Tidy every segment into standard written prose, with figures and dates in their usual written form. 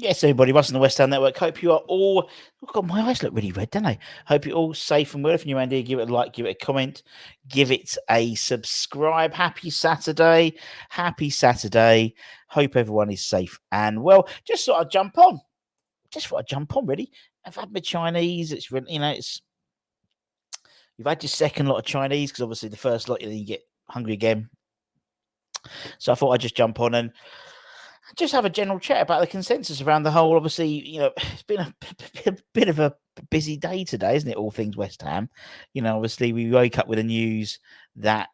Yes, everybody, Russ on the West Ham Network. Hope you are all. Oh God, my eyes look really red, don't they? Hope you're all safe and well. If you're around here, give it a like, give it a comment, give it a subscribe. Happy Saturday. Happy Saturday. Hope everyone is safe and well. Just thought I'd jump on. Really. I've had my Chinese. It's really, you've had your second lot of Chinese because obviously the first lot, you get hungry again. So I thought I'd just jump on and just have a general chat about the consensus around the whole. Obviously, it's been a bit of a busy day today, isn't it? All things West Ham. Obviously we woke up with the news that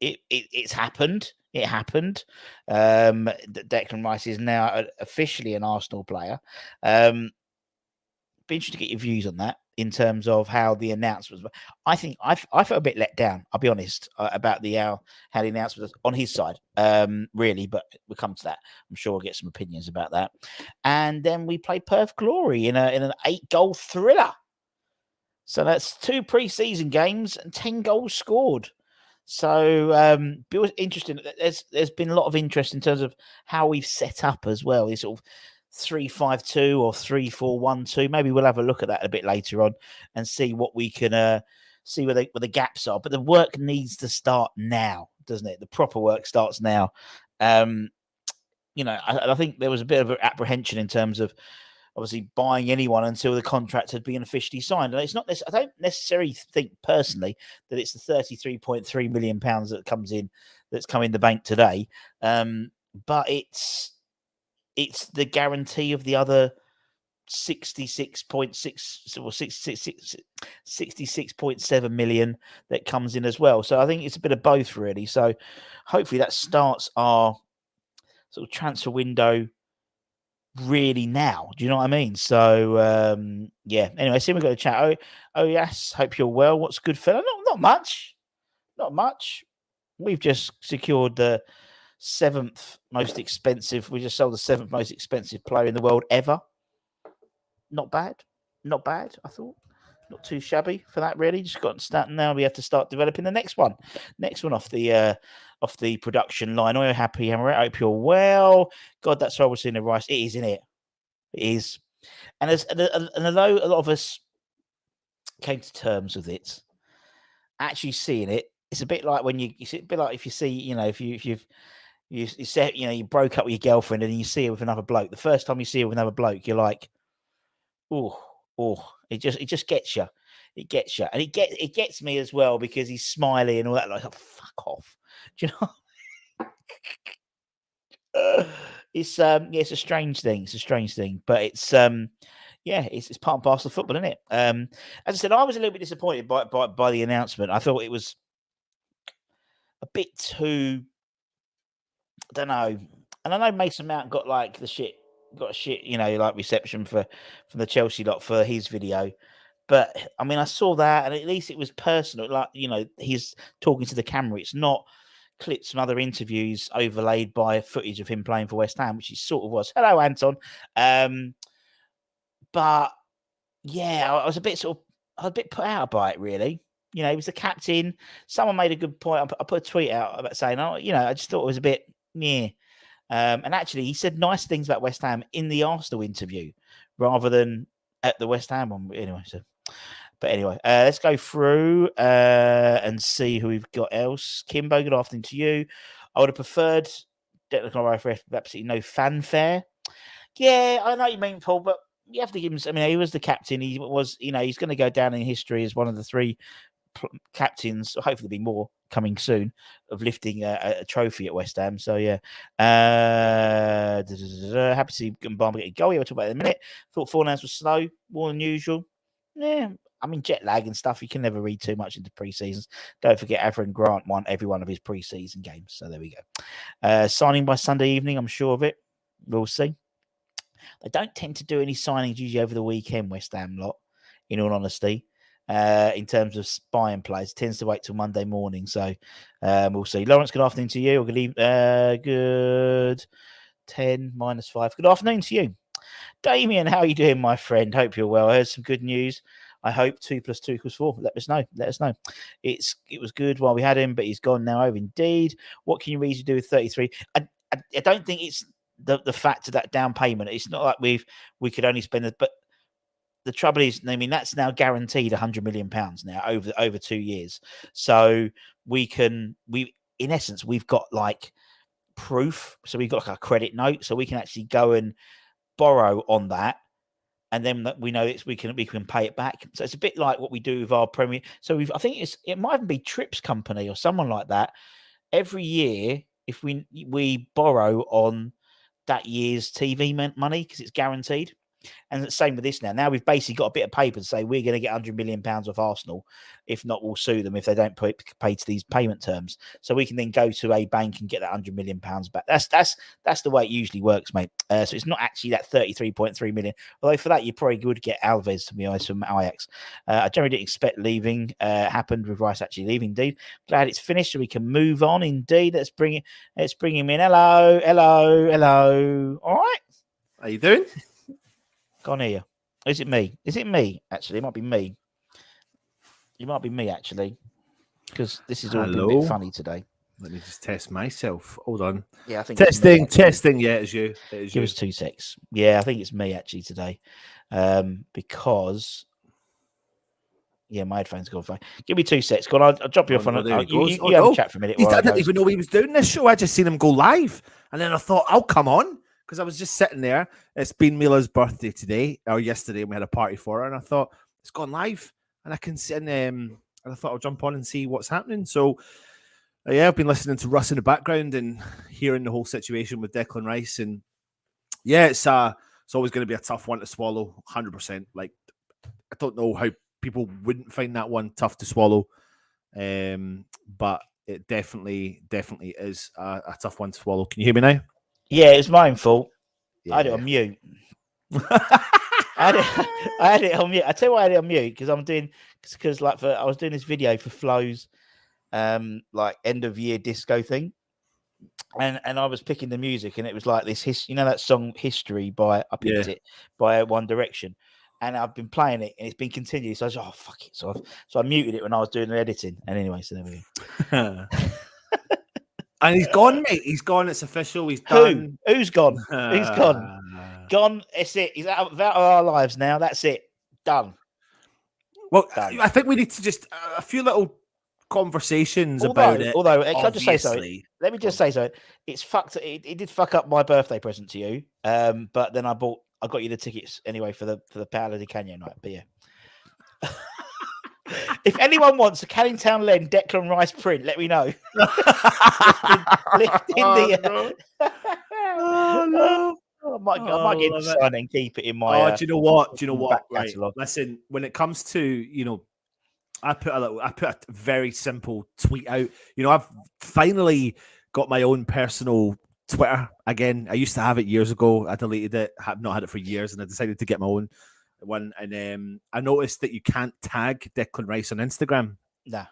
it's happened. It happened. That Declan Rice is now officially an Arsenal player. Be interested to get your views on that in terms of how the announcement was. I think I felt a bit let down, I'll be honest, about how the announcement was on his side, really, but we'll come to that. I'm sure we'll get some opinions about that. And then we play Perth Glory in an 8-goal thriller. So that's 2 pre-season games and 10 goals scored. So it was interesting. There's been a lot of interest in terms of how we've set up as well. It's sort of 3-5-2 or 3-4-1-2. Maybe we'll have a look at that a bit later on and see what we can see where the gaps are. But the work needs to start now, doesn't it? The proper work starts now. I think there was a bit of apprehension in terms of obviously buying anyone until the contract had been officially signed. And it's not this. I don't necessarily think personally that it's the £33.3 million that's come in the bank today. But it's the guarantee of the other 66.6 or 66.7 million that comes in as well. So I think it's a bit of both, really. So hopefully that starts our sort of transfer window really now. Do you know what I mean? So Anyway, see, we've got a chat. Oh yes, hope you're well. What's good, fella? Not much. We've just secured the 7th most expensive. We just sold the 7th most expensive player in the world ever. Not bad. I thought not too shabby for that. Really, just got to start now. We have to start developing the next one off the production line. Are you happy, Hammer? I hope you're well. God, that's horrible seeing the Rice. It is, isn't it? It is. And although a lot of us came to terms with it, actually seeing it, it's a bit like when you see, a bit like if you see, you said, you broke up with your girlfriend and you see her with another bloke. The first time you see her with another bloke, you're like, oh, it just gets you. It gets you. And it gets me as well because he's smiley and all that. Like, oh, fuck off. Do you know? It's a strange thing. But it's it's part and parcel of football, isn't it? As I said, I was a little bit disappointed by the announcement. I thought it was a bit too, I don't know. And I know Mason Mount got a shit, reception from the Chelsea lot for his video. But I mean, I saw that, and at least it was personal. He's talking to the camera. It's not clips from other interviews overlaid by footage of him playing for West Ham, which he sort of was. Hello, Anton. But yeah, I was a bit put out by it, really. He was the captain. Someone made a good point. I put a tweet out about saying, I just thought it was a bit, yeah. And actually, he said nice things about West Ham in the Arsenal interview rather than at the West Ham one. Anyway, let's go through and see who we've got else. Kimbo, good afternoon to you. I would have preferred Declan Rice with absolutely no fanfare. Yeah, I know what you mean, Paul, but you have to give him. I mean, he was the captain. He was, he's going to go down in history as one of the 3 captains. Hopefully, there'll be more coming soon of lifting a trophy at West Ham. So yeah, happy to see Mbamba get a goal. We'll talk about it in a minute. Thought Fornals was slow, more than usual. Yeah, I mean jet lag and stuff. You can never read too much into pre-seasons. Don't forget, Avron Grant won every one of his pre-season games. So there we go. Signing by Sunday evening, I'm sure of it. We'll see. They don't tend to do any signings usually over the weekend, West Ham lot, in all honesty. In terms of buying players, tends to wait till Monday morning. So we'll see. Lawrence, good afternoon to you. Good 10 minus 5. Good afternoon to you. Damien, how are you doing, my friend? Hope you're well. I heard some good news. I hope 2 + 2 = 4. Let us know. It was good while we had him, but he's gone now. Oh, indeed. What can you reasonably do with 33? I don't think it's the fact of that down payment. It's not like we could only spend it, but the trouble is, I mean, that's now guaranteed £100 million now over 2 years. So in essence, we've got like proof. So we've got like a credit note, so we can actually go and borrow on that, and then we know we can pay it back. So it's a bit like what we do with our Premier. So I think it might even be Trips Company or someone like that. Every year, if we borrow on that year's TV money because it's guaranteed. And the same with this now. Now we've basically got a bit of paper to say we're going to get £100 million off Arsenal. If not, we'll sue them if they don't pay to these payment terms. So we can then go to a bank and get that £100 million back. That's the way it usually works, mate. So it's not actually that 33.3 million. Although for that, you probably would get Alves, to be honest, from Ajax. I generally didn't expect leaving. Happened with Rice actually leaving, indeed. Glad it's finished so we can move on, indeed. Let's bring him in. Hello. All right. How you doing? Gone here. Is it me? Actually, it might be me. It might be me, actually, because this is all been a bit funny today. Let me just test myself. Hold on. Yeah, I think testing. Yeah, it's you. Give us 2 secs. Yeah, I think it's me actually today, because my headphones go fine. Give me 2 secs. Go on, I'll drop you off on it. You have a chat for a minute. I didn't even know he was doing this show. I just seen him go live, and then I thought I'll come on. Because I was just sitting there. It's been Mila's birthday today or yesterday, and we had a party for her. And I thought it's gone live, and I can sit. And I thought I'll jump on and see what's happening. So, I've been listening to Russ in the background and hearing the whole situation with Declan Rice. And it's always going to be a tough one to swallow, 100%. Like, I don't know how people wouldn't find that one tough to swallow, but it definitely is a tough one to swallow. Can you hear me now? Yeah, it's my fault. Yeah. I had it on mute. I had it on mute. I tell you why I had it on mute, because I was doing this video for Flo's like end of year disco thing, and I was picking the music, and it was like this that song History by it by One Direction, and I've been playing it and it's been continued. So I was like, oh fuck it, so I muted it when I was doing the editing. And anyway, so there we go. And he's gone, mate. He's gone. It's official. He's done. Who's gone? Who's gone? Gone. It's it. He's out of our lives now. That's it. Done. Well, done. I think we need to just a few little conversations about it. Although, can I just say so? Let me just say so. It's fucked. It did fuck up my birthday present to you. But then I got you the tickets anyway for the Paolo Di Canio night. But yeah. If anyone wants a Canning Town Len Declan Rice print, let me know. Lift in the. Oh no! I might get it signed and keep it in my. Do you know what? Right. Listen, when it comes to I put a very simple tweet out. I've finally got my own personal Twitter again. I used to have it years ago. I deleted it. Have not had it for years, and I decided to get my own one. And I noticed that you can't tag Declan Rice on Instagram. Nah,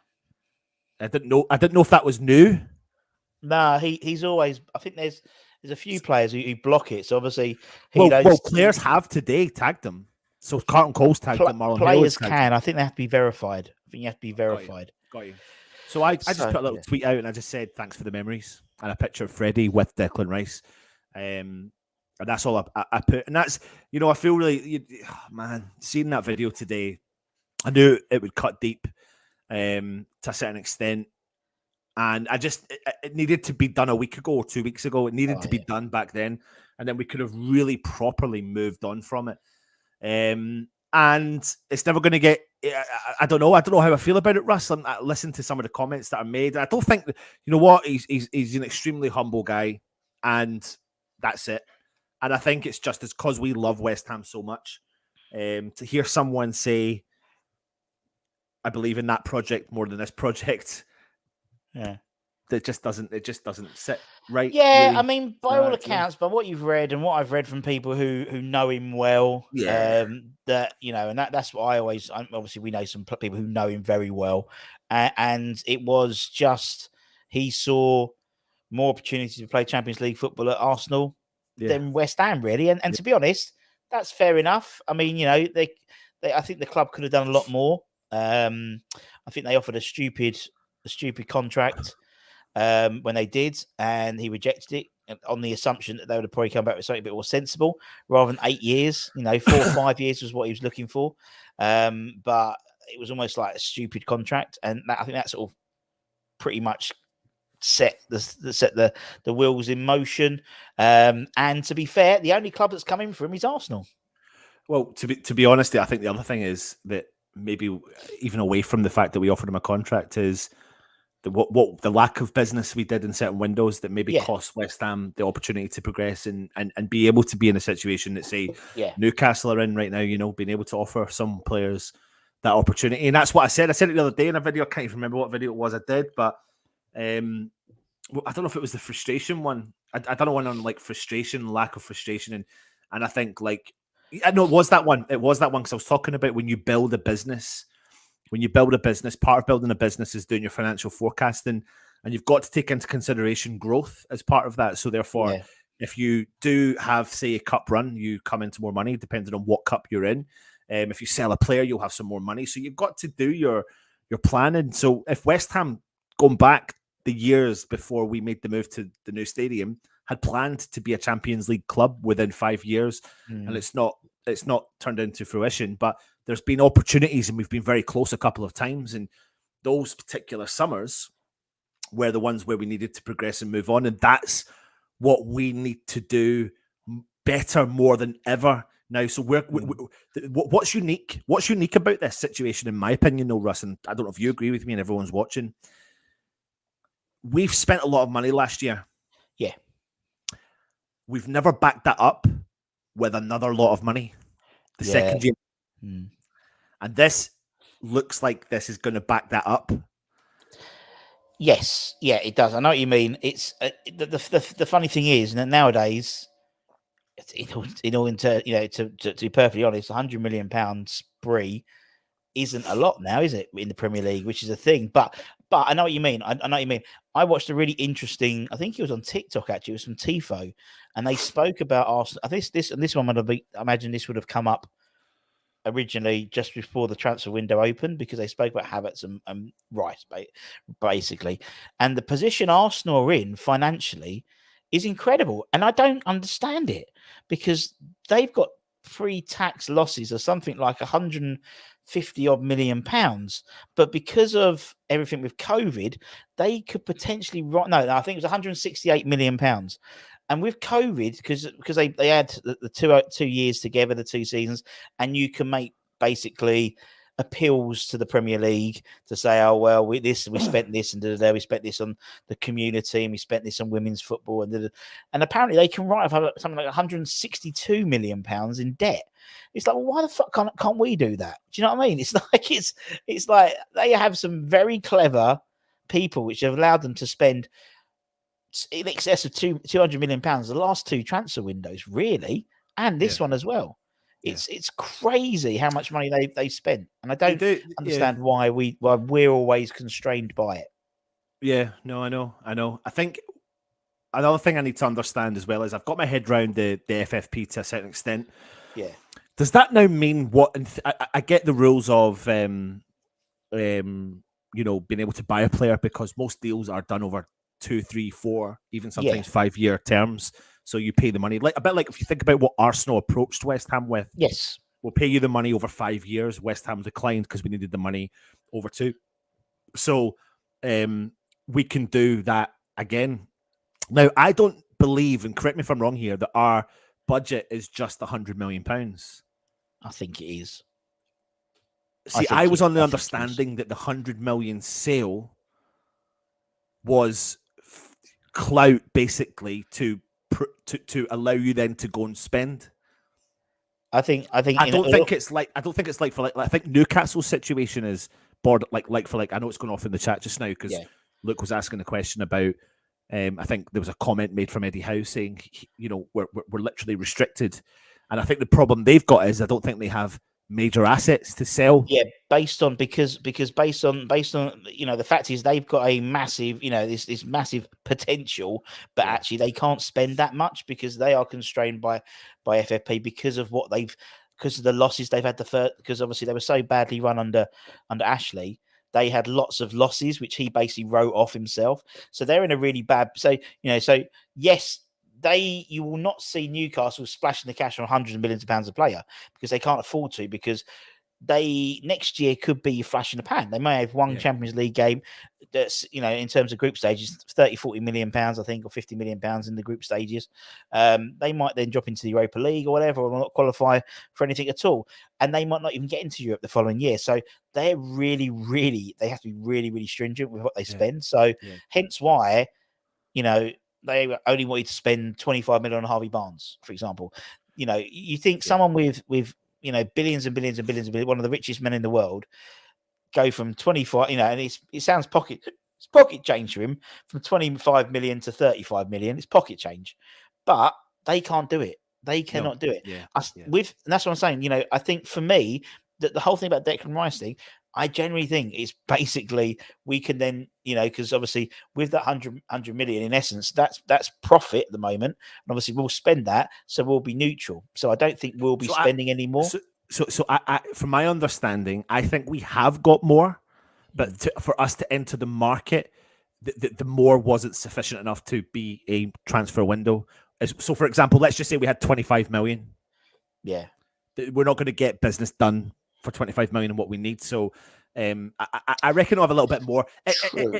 I didn't know if that was new. Nah, he's always. I think there's a few players who block it. So obviously, players have today tagged them. So Carlton Cole's tagged them. Marlon players can. I think they have to be verified. I think you have to be verified. Got you. So I just put a little tweet out and I just said thanks for the memories and a picture of Freddie with Declan Rice. And that's all I put. And that's, I feel really, seeing that video today, I knew it would cut deep to a certain extent. And it needed to be done a week ago or 2 weeks ago. It needed to be done back then. And then we could have really properly moved on from it. And it's never going to get, I don't know how I feel about it, Russ. I listened to some of the comments that are made. I don't think, he's an extremely humble guy. And that's it. And I think it's just because we love West Ham so much. To hear someone say, I believe in that project more than this project. Yeah. It just doesn't sit right. Yeah, really. I mean, by all accounts, by what you've read and what I've read from people who know him well, and that's what obviously we know some people who know him very well, and it was just he saw more opportunities to play Champions League football at Arsenal than West Ham, really, and to be honest, that's fair enough. I mean, they I think the club could have done a lot more. I think they offered a stupid contract when they did, and he rejected it. on the assumption that they would have probably come back with something a bit more sensible rather than 8 years. 4 or 5 years was what he was looking for. But it was almost like a stupid contract, and I think that sort of pretty much set the wheels in motion. And to be fair, the only club that's come in for him is Arsenal. Well, to be honest, I think the other thing is that maybe even away from the fact that we offered him a contract is what the lack of business we did in certain windows that maybe cost West Ham the opportunity to progress and be able to be in a situation that, say, Newcastle are in right now, being able to offer some players that opportunity. And that's what I said. I said it the other day in a video. I can't even remember what video it was I did, but I don't know if it was the frustration one. I don't know, one on like frustration, lack of frustration. And I think like, I know it was that one. It was that one because I was talking about when you build a business. When you build a business, part of building a business is doing your financial forecasting, and you've got to take into consideration growth as part of that. So therefore, if you do have, say, a cup run, you come into more money depending on what cup you're in. If you sell a player, you'll have some more money. So you've got to do your planning. So if West Ham, going back the years before we made the move to the new stadium, had planned to be a Champions League club within 5 years, and it's not turned into fruition, but there's been opportunities and we've been very close a couple of times, and those particular summers were the ones where we needed to progress and move on, and that's what we need to do better more than ever now. So what's unique about this situation, in my opinion, though, Russ, and I don't know if you agree with me and everyone's watching, we've spent a lot of money last year. Yeah. We've never backed that up with another lot of money the second year. And this looks like this is going to back that up. Yes, it does. I know what you mean. It's the funny thing is that nowadays, to be perfectly honest, £100 million spree isn't a lot now, is it, in the Premier League, which is a thing. But I know what you mean. I know what you mean. I watched a really interesting, I think it was on TikTok actually, it was from Tifo, and they spoke about Arsenal. I think this one I imagine this would have come up originally just before the transfer window opened, because they spoke about Havertz and Rice, basically. And the position Arsenal are in financially is incredible. And I don't understand it, because they've got pre-tax losses of something like 150 odd million pounds. But because of everything with COVID, they could potentially, I think it was 168 million pounds. And with COVID, because they had the 2 years together, the 2 seasons, and you can make basically appeals to the Premier League to say, oh, well, we spent this and we spent this on the community and we spent this on women's football. And apparently they can write off something like 162 million pounds in debt. It's like, well, why the fuck can't we do that? Do you know what I mean? It's like they have some very clever people which have allowed them to spend in excess of 200 million pounds the last 2 transfer windows, really, and this one as well. It's crazy how much money they spent, and I don't understand why we're always constrained by it. Yeah, no, I know. I think another thing I need to understand as well is I've got my head around the FFP to a certain extent. Yeah. Does that now mean what? I get the rules of being able to buy a player, because most deals are done over 2, 3, 4, even sometimes 5-year terms. So you pay the money, a bit like if you think about what Arsenal approached West Ham with. Yes, we'll pay you the money over 5 years. West Ham declined because we needed the money over 2. So we can do that again. Now, I don't believe, and correct me if I'm wrong here, that our budget is just £100 million. I think it is. See, I was on the understanding that the 100 million sale was clout, basically, to allow you then to go and spend. I don't think it's like for like. I think Newcastle's situation is board like for like. I know it's going off in the chat just now because Luke was asking a question about. I think there was a comment made from Eddie Howe saying, we're literally restricted, and I think the problem they've got is I don't think they have major assets to sell. Yeah, based on the fact is they've got a massive, this massive potential, but actually they can't spend that much because they are constrained by FFP because of the losses they've had because obviously they were so badly run under Ashley. They had lots of losses which he basically wrote off himself. So they're in a really bad. So yes, you will not see Newcastle splashing the cash on hundreds of millions of pounds a player because they can't afford to, because they next year could be a flash in the pan. They may have one Champions League game that's, in terms of group stages, 30, 40 million pounds, I think, or 50 million pounds in the group stages. They might then drop into the Europa League or whatever, or not qualify for anything at all. And they might not even get into Europe the following year. So they're really, really, they have to be really, really stringent with what they spend. So hence why, they only wanted to spend 25 million on Harvey Barnes, for example. You think someone with billions and billions and billions and billions, one of the richest men in the world, go from 25, and it sounds pocket change for him, from 25 million to 35 million. It's pocket change, but they can't do it. They cannot do it. And that's what I'm saying. I think for me, that the whole thing about Declan Rice thing, I generally think it's basically we can then, because obviously with that 100 million, in essence, that's profit at the moment. And obviously we'll spend that, so we'll be neutral. So I don't think we'll be spending any more. So I, from my understanding, I think we have got more, but for us to enter the market, the more wasn't sufficient enough to be a transfer window. So, for example, let's just say we had 25 million. Yeah. We're not going to get business done for 25 million and what we need. So I reckon I'll have a little bit more. It'll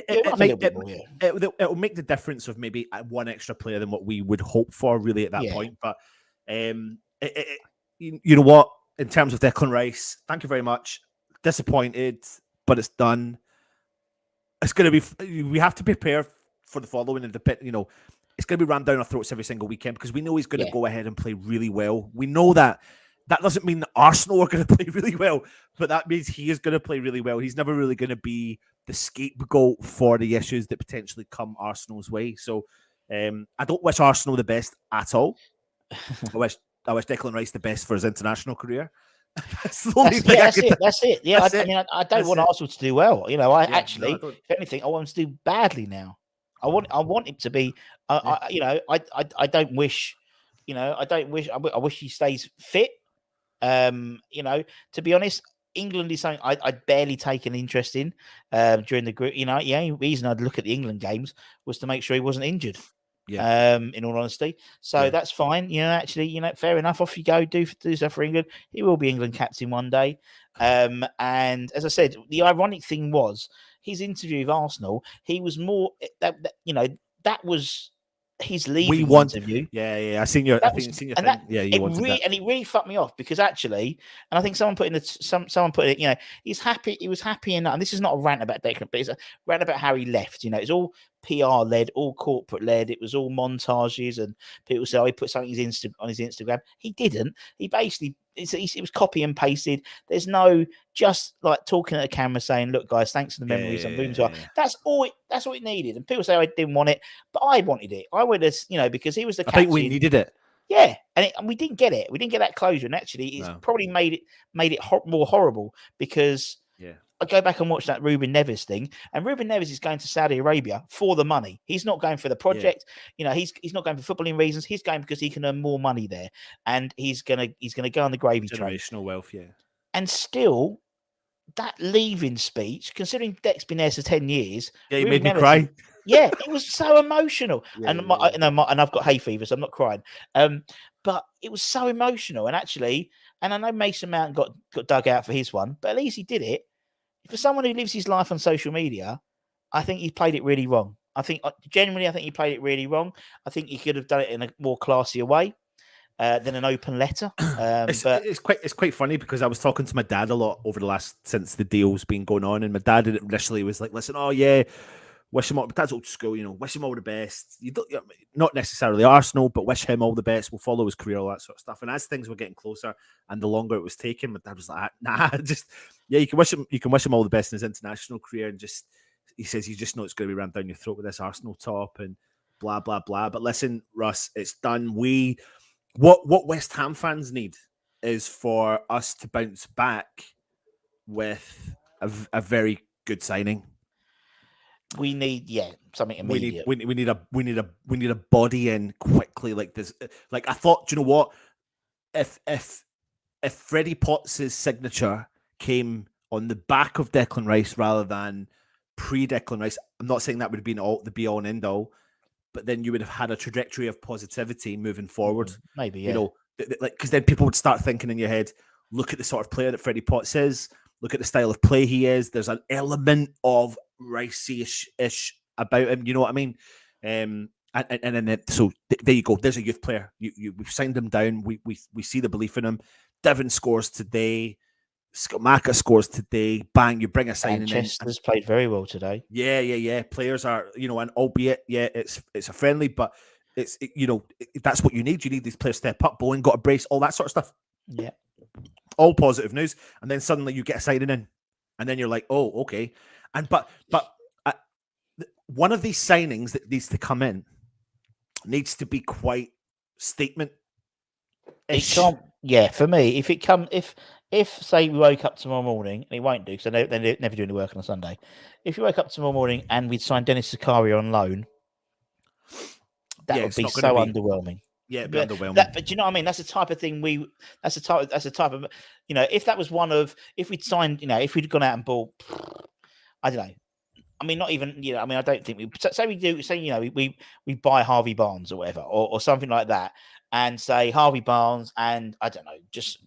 make the difference of maybe one extra player than what we would hope for really at that point. But you know what? In terms of Declan Rice, thank you very much. Disappointed, but it's done. It's going to be, we have to prepare for the following in the pit. It's going to be rammed down our throats every single weekend because we know he's going to go ahead and play really well. We know that. That doesn't mean that Arsenal are going to play really well, but that means he is going to play really well. He's never really going to be the scapegoat for the issues that potentially come Arsenal's way. So I don't wish Arsenal the best at all. I wish Declan Rice the best for his international career. That's it. Yeah, I don't want Arsenal to do well. If anything, I want him to do badly now. I want him to be. I don't wish. I wish he stays fit. To be honest, England is something I'd barely take an interest in during the group. The only reason I'd look at the England games was to make sure he wasn't injured. In all honesty. So that's fine. Fair enough. Off you go. Do stuff for England. He will be England captain one day. And as I said, the ironic thing was his interview with Arsenal. He was more that was his leaving interview. I seen your thing. It really fucked me off because actually, and I think someone put it, he's happy. He was happy enough. And this is not a rant about Declan, but it's a rant about how he left. It's all PR led, all corporate led. It was all montages, and people say, he put something on his Instagram. He didn't. He basically it was copy and pasted. There's no just like talking at the camera saying, "Look, guys, thanks for the memories." I'm moving to. That's all it needed. And people say I didn't want it, but I wanted it. I wanted this, because he was the captain. I think we needed it. Yeah, and we didn't get it. We didn't get that closure, and actually, it's probably made it more horrible because. I go back and watch that Ruben Neves thing, and Ruben Neves is going to Saudi Arabia for the money. He's not going for the project. He's not going for footballing reasons. He's going because he can earn more money there, and he's gonna go on the gravy train. Generational wealth, And still, that leaving speech, considering Dec's been there for 10 years, he made me cry. Yeah, it was so emotional, and I've got hay fever, so I'm not crying. But it was so emotional, and actually, and I know Mason Mount got dug out for his one, but at least he did it. For someone who lives his life on social media, I think he played it really wrong. I think he played it really wrong. I think he could have done it in a more classier way than an open letter. It's quite funny because I was talking to my dad a lot over the since the deal's been going on, and my dad initially was like, "Listen, wish him all." But that's old school, wish him all the best. You don't, not necessarily Arsenal, but wish him all the best. We'll follow his career, all that sort of stuff. And as things were getting closer, and the longer it was taking, my dad was like, "Nah, you can wish him all the best in his international career." And he says, "You just know it's going to be rammed down your throat with this Arsenal top and blah blah blah." But listen, Russ, it's done. What West Ham fans need is for us to bounce back with a very good signing. We need something immediate. We need a body in quickly like this. Like I thought, do you know what? If Freddie Potts' signature came on the back of Declan Rice rather than pre-Declan Rice, I'm not saying that would have been the be all and end all, but then you would have had a trajectory of positivity moving forward. Maybe, yeah. You know, like, because then people would start thinking in your head, look at the sort of player that Freddie Potts is, look at the style of play he is. There's an element of Rice-ish about him. You know what I mean? And then so there you go. There's a youth player. We've signed him down. We see the belief in him. Devon scores today. Maka scores today. Bang! You bring a signing in. Chester's played very well today. Yeah. Players are, and albeit, it's a friendly, but that's what you need. You need these players step up. Bowen got a brace, all that sort of stuff. Yeah, all positive news. And then suddenly you get a signing in, and then you're like, oh, okay. But one of these signings that needs to come in needs to be quite statement. It can't. Yeah, for me, if say we woke up tomorrow morning, and it won't do because they never do any work on a Sunday. If you woke up tomorrow morning and we'd signed Dennis Zakaria on loan, that would be so underwhelming. Yeah, it'd be underwhelming. But do you know what I mean? That's the type of thing that's the type of, if that was one of, if we'd signed, if we'd gone out and bought, I don't know. I mean, not even, I don't think we buy Harvey Barnes or whatever, or something like that, and say Harvey Barnes and I don't know,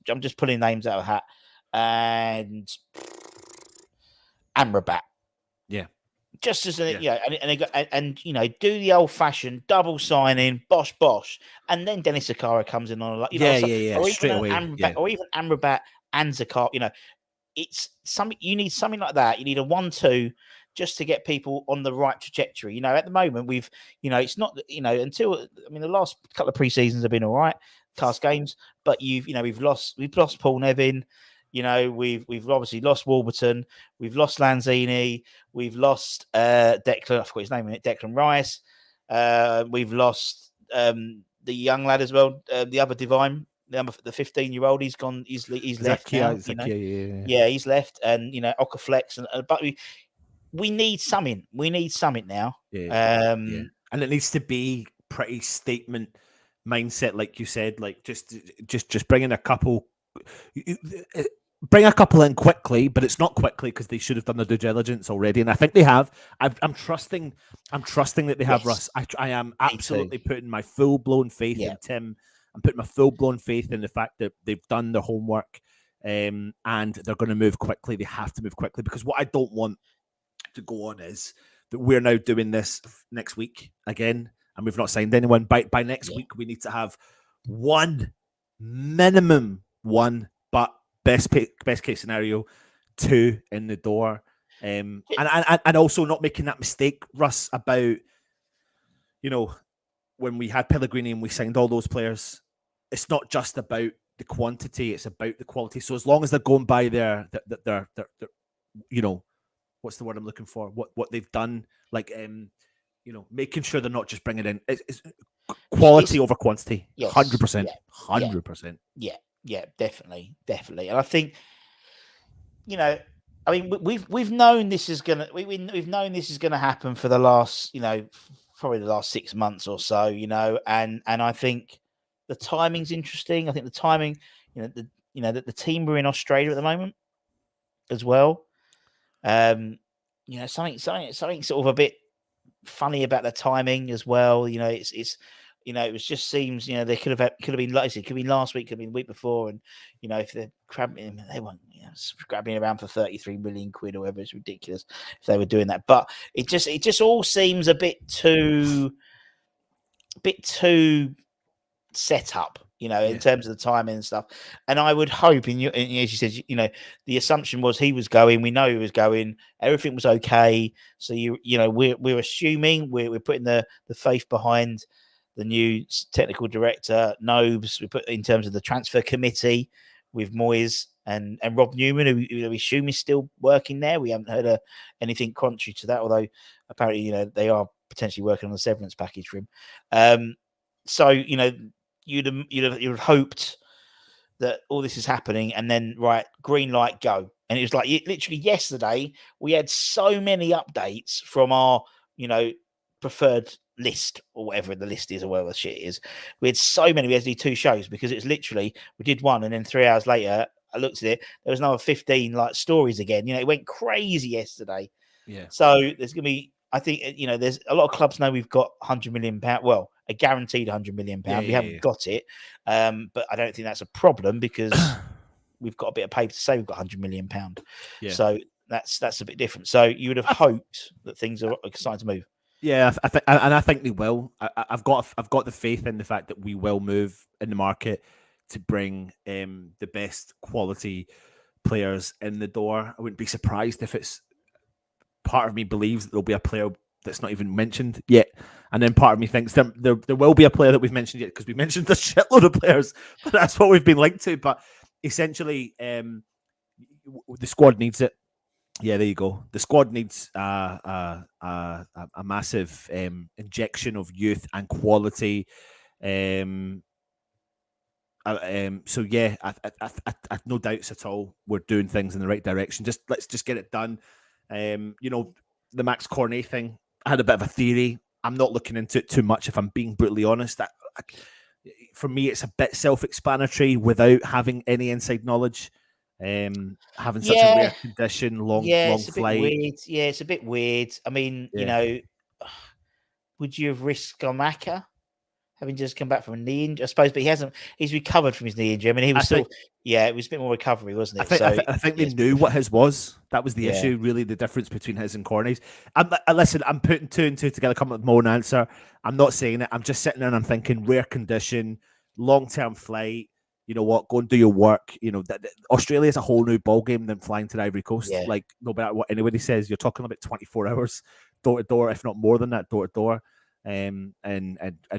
I'm just pulling names out of a hat, and Amrabat. Yeah. Just as do the old fashioned double signing, bosh, and then Dennis Zakaria comes in on or straight away, or even Amrabat and Zakaria. It's something you need, something like that. You need a 1-2 just to get people on the right trajectory. At the moment we've, it's not, until the last couple of pre-seasons have been all right, cast games, but we've lost Paul Nevin. We've obviously lost Warburton, we've lost Lanzini, we've lost Declan, I forgot his name, Declan Rice. We've lost the young lad as well, the other Divine, the 15-year-old. He's gone. He's left now. Yeah, he's left, and Okaflex, but we need something. We need something now. And it needs to be pretty statement mindset, like you said, like just bringing a couple. Bring a couple in quickly, but it's not quickly because they should have done their due diligence already, and I think they have. I'm trusting that they have, Russ. I am absolutely putting my full blown faith in Tim. I'm putting my full blown faith in the fact that they've done their homework, and they're going to move quickly. They have to move quickly, because what I don't want to go on is that we're now doing this next week again, and we've not signed anyone. By next week, we need to have minimum one, but best case scenario, 2 in the door, and also not making that mistake, Russ, about when we had Pellegrini and we signed all those players. It's not just about the quantity; it's about the quality. So as long as they're going by their what's the word I'm looking for? What they've done, like making sure they're not just bringing in it's quality over quantity. 100%, 100%. Yeah, definitely. And I think, we've known this is gonna we've known this is gonna happen for the last, probably the last 6 months or so, and I think the timing's interesting. I think the timing, the team we're in Australia at the moment as well. Something sort of a bit funny about the timing as well. It's it just seems, they could have been, like I said, could have been last week, could have been the week before, and if they're grabbing, they weren't grabbing around for 33 million quid or whatever. It's ridiculous if they were doing that. But it just all seems a bit too set up, in terms of the timing and stuff. And I would hope, and as you said, the assumption was he was going. We know he was going. Everything was okay. So we're assuming we're putting the faith behind the new technical director, Nobes. We put in terms of the transfer committee with Moyes and Rob Newman, who we assume is still working there. We haven't heard anything contrary to that, although apparently, they are potentially working on a severance package for him. So, you'd have hoped that all this is happening, and then green light, go. And it was like literally yesterday we had so many updates from our preferred list, or whatever the list is, or whatever the shit is. We had so many. We had to do 2 shows because it's literally, we did one, and then 3 hours later I looked at it, there was another 15 stories again. It went crazy yesterday. Yeah. So there's gonna be, I think there's a lot of clubs know we've got £100 million. Well, a guaranteed £100 million. We haven't got it, but I don't think that's a problem because we've got a bit of paper to say we've got £100 million. So that's a bit different. So you would have hoped that things are starting to move. Yeah, I think they will. I've got the faith in the fact that we will move in the market to bring the best quality players in the door. I wouldn't be surprised if it's part of me believes that there'll be a player that's not even mentioned yet, and then part of me thinks there will be a player that we've mentioned yet because we mentioned a shitload of players, but that's what we've been linked to. But essentially, the squad needs it. Yeah, there you go. The squad needs a massive injection of youth and quality. So yeah, I no doubts at all. We're doing things in the right direction. Let's just get it done. The Max Cornet thing. I had a bit of a theory. I'm not looking into it too much, if I'm being brutally honest. For me, it's a bit self-explanatory without having any inside knowledge. Having such a rare condition, long flight. Weird. Yeah, it's a bit weird. I mean, would you have risked Scamacca having just come back from a knee injury? I suppose, but he's recovered from his knee injury. I mean, he was it was a bit more recovery, wasn't it? I think they knew what his was. That was the issue, really, the difference between his and Corney's. Listen, I'm putting two and two together, coming up with my own answer. I'm not saying it. I'm just sitting there and I'm thinking rare condition, long-term flight. You know what? Go and do your work. Australia is a whole new ball game than flying to the Ivory Coast. Yeah. Like, no matter what anybody says, you're talking about 24 hours door to door, if not more than that, door to door. And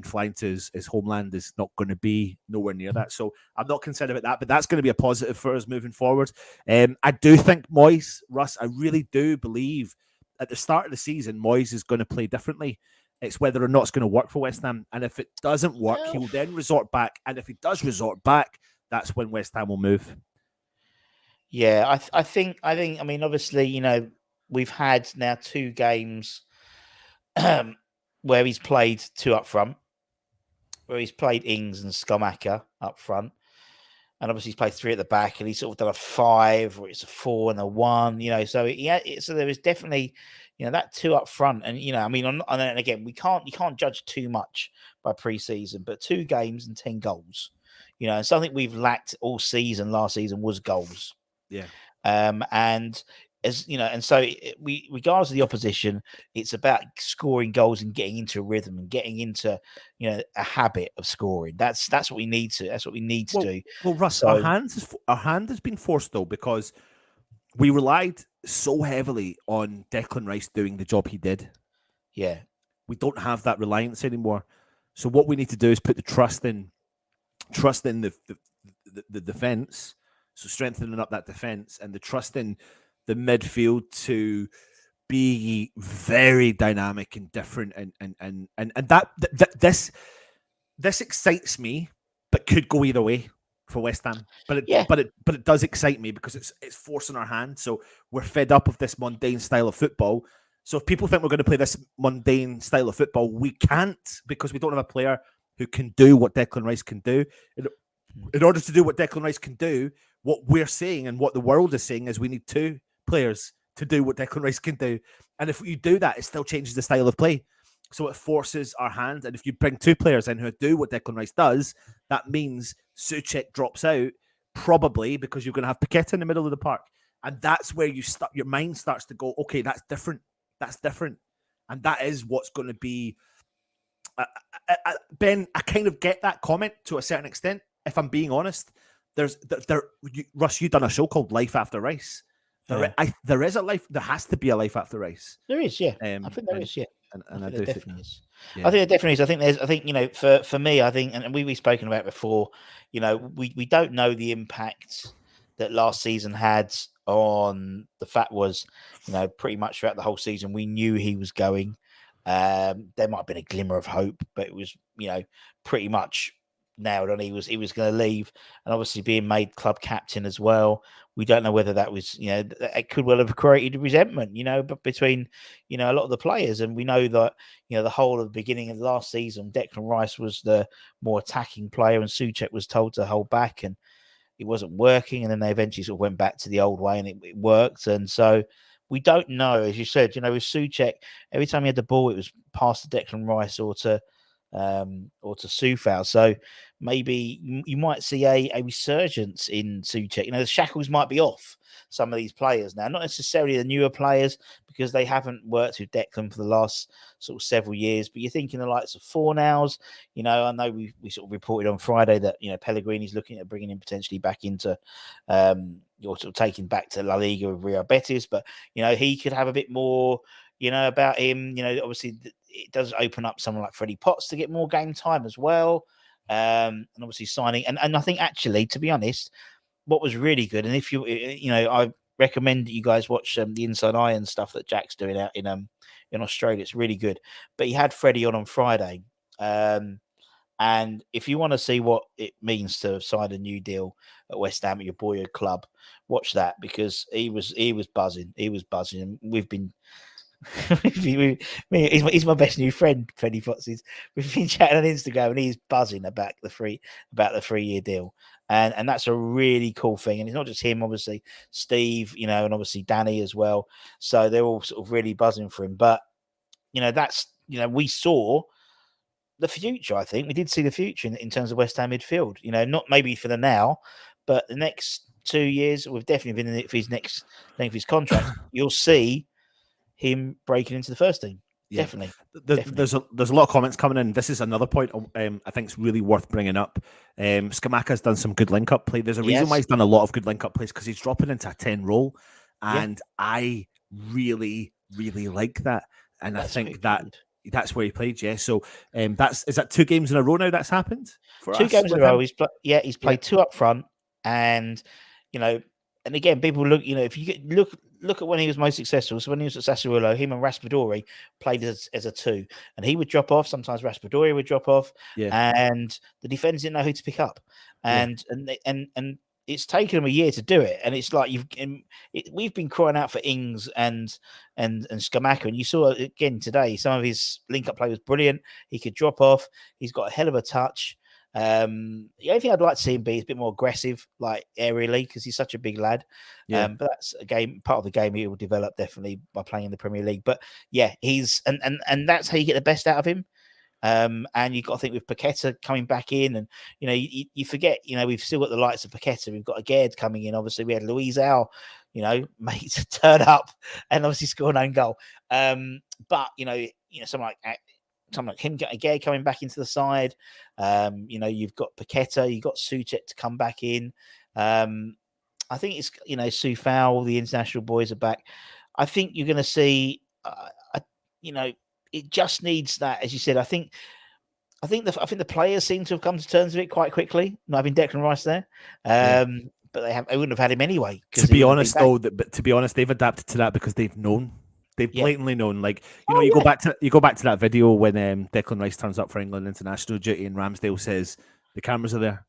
flying to his homeland is not going to be nowhere near that. So I'm not concerned about that, but that's going to be a positive for us moving forward. I do think Moyes, Russ, I really do believe at the start of the season, Moyes is going to play differently. It's whether or not it's going to work for West Ham. And if it doesn't work, he will then resort back. And if he does resort back, that's when West Ham will move. Yeah, I think, I mean, obviously, we've had now 2 games where he's played 2 up front, where he's played Ings and Scamacca up front. And obviously he's played 3 at the back, and he's sort of done a 5, or it's a 4 and a 1, so so there is definitely, that 2 up front. And, I mean, and then again, you can't judge too much by pre-season, but 2 games and 10 goals, and something we've lacked all season, last season, was goals. Yeah. And as and so regardless of the opposition, it's about scoring goals and getting into a rhythm and getting into a habit of scoring. That's what we need to. That's what we need to do. Well, Russ, our hand has been forced though, because we relied so heavily on Declan Rice doing the job he did. Yeah, we don't have that reliance anymore. So what we need to do is put the trust in the defense. So strengthening up that defense and the trust in the midfield to be very dynamic and different, and that this excites me, but could go either way for West Ham. But it does excite me because it's forcing our hand. So we're fed up of this mundane style of football. So if people think we're going to play this mundane style of football, we can't, because we don't have a player who can do what Declan Rice can do. In order to do what Declan Rice can do, what we're saying and what the world is saying is we need 2 players to do what Declan Rice can do. And if you do that, it still changes the style of play. So it forces our hand. And if you bring 2 players in who do what Declan Rice does, that means Souček drops out, probably because you're going to have Paqueta in the middle of the park. And that's where your mind starts to go, okay, that's different. That's different. And that is what's going to be... Ben, I kind of get that comment to a certain extent, if I'm being honest. Russ, you've done a show called Life After Rice. There is a life. There has to be a life after Rice. There is, yeah. I think there is, yeah. And I think do there definitely is. Yeah. I think there definitely is. I think for me, I think, and we've spoken about it before. We don't know the impact that last season had on the fact was, pretty much throughout the whole season we knew he was going. There might have been a glimmer of hope, but it was pretty much nailed on. He was going to leave, and obviously being made club captain as well. We don't know whether that was, it could well have created resentment, but between, a lot of the players. And we know that, the whole of the beginning of last season, Declan Rice was the more attacking player and Souček was told to hold back, and it wasn't working. And then they eventually sort of went back to the old way, and it worked. And so we don't know, as you said, with Souček, every time he had the ball, it was past to Declan Rice or to Soufal. So maybe you might see a resurgence in Souček. The shackles might be off some of these players now, not necessarily the newer players because they haven't worked with Declan for the last sort of several years. But you're thinking the likes of Fornals. I know we sort of reported on Friday that Pellegrini's looking at bringing him potentially back into or sort of taking back to La Liga with Real Betis. But he could have a bit more about him. Obviously it does open up someone like Freddie Potts to get more game time as well. And obviously signing and I think actually, to be honest, what was really good, and if I recommend that you guys watch the Inside Iron stuff that Jack's doing out in Australia. It's really good. But he had Freddie on Friday, and if you want to see what it means to sign a new deal at West Ham at your boyhood club, watch that because he was buzzing. He was buzzing, and we've been. He's my best new friend, Freddie Potts. We've been chatting on Instagram, and he's buzzing about the 3-year deal, and that's a really cool thing. And it's not just him, obviously Steve, and obviously Danny as well. So they're all sort of really buzzing for him. But that's we saw the future. I think we did see the future in terms of West Ham midfield. Not maybe for the now, but the next 2 years, we've definitely been in it for his next length of his contract. You'll see him breaking into the first team. Yeah. Definitely. There's a lot of comments coming in. This is another point I think it's really worth bringing up. Skamaka's done some good link-up play. There's a reason why he's done a lot of good link-up plays because he's dropping into a 10 role, and I really, really like that. And I think that's where he played, yeah. So is that 2 games in a row now that's happened for 2 us? games in a row. He's played 2 up front, and and again, people look. If you look at when he was most successful. So when he was at Sassuolo, him and Raspadori played as a 2, and he would drop off. Sometimes Raspadori would drop off, and the defenders didn't know who to pick up. And it's taken him a year to do it. And it's like we've been crying out for Ings and Skamaka, and you saw again today some of his link-up play was brilliant. He could drop off. He's got a hell of a touch. The only thing I'd like to see him be is a bit more aggressive, like aerially, because he's such a big lad. But that's part of the game he will develop definitely by playing in the Premier League. But he's and that's how you get the best out of him. And you've got to think with Paqueta coming back in, and you forget, we've still got the likes of Paqueta. We've got Aguerd coming in. Obviously, we had Luis Al, made to turn up and obviously score an own goal. But someone like him, Aguerd coming back into the side. You've got Paqueta, you've got Souček to come back in. I think it's Soufal, the international boys are back. I think you're going to see. It just needs that, as you said. I think the players seem to have come to terms with it quite quickly. Not having Declan Rice there, but they wouldn't have had him anyway. To be honest, they've adapted to that because they've known. They've blatantly known. Like you go back to that video when Declan Rice turns up for England international duty and Ramsdale says the cameras are there.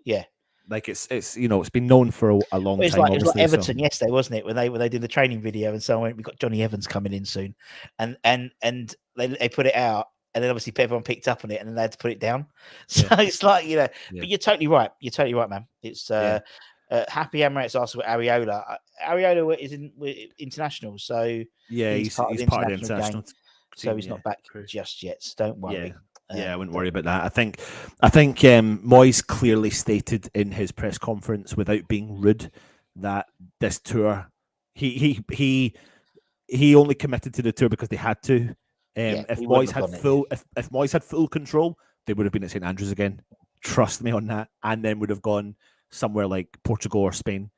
Yeah, like it's been known for a long time. It was like Everton yesterday, wasn't it? When they did the training video and so on. We got Johnny Evans coming in soon, and they put it out, and then obviously everyone picked up on it, and then they had to put it down. So it's like but you're totally right. You're totally right, man. It's Happy Emirates asked with Areola. Areola is in international, so he's part of the international team, so he's not back just yet. So don't worry. I wouldn't worry about that. I think Moyes clearly stated in his press conference, without being rude, that this tour he only committed to the tour because they had to. If Moyes had full control, they would have been at St Andrews again. Trust me on that, and then would have gone somewhere like Portugal or Spain.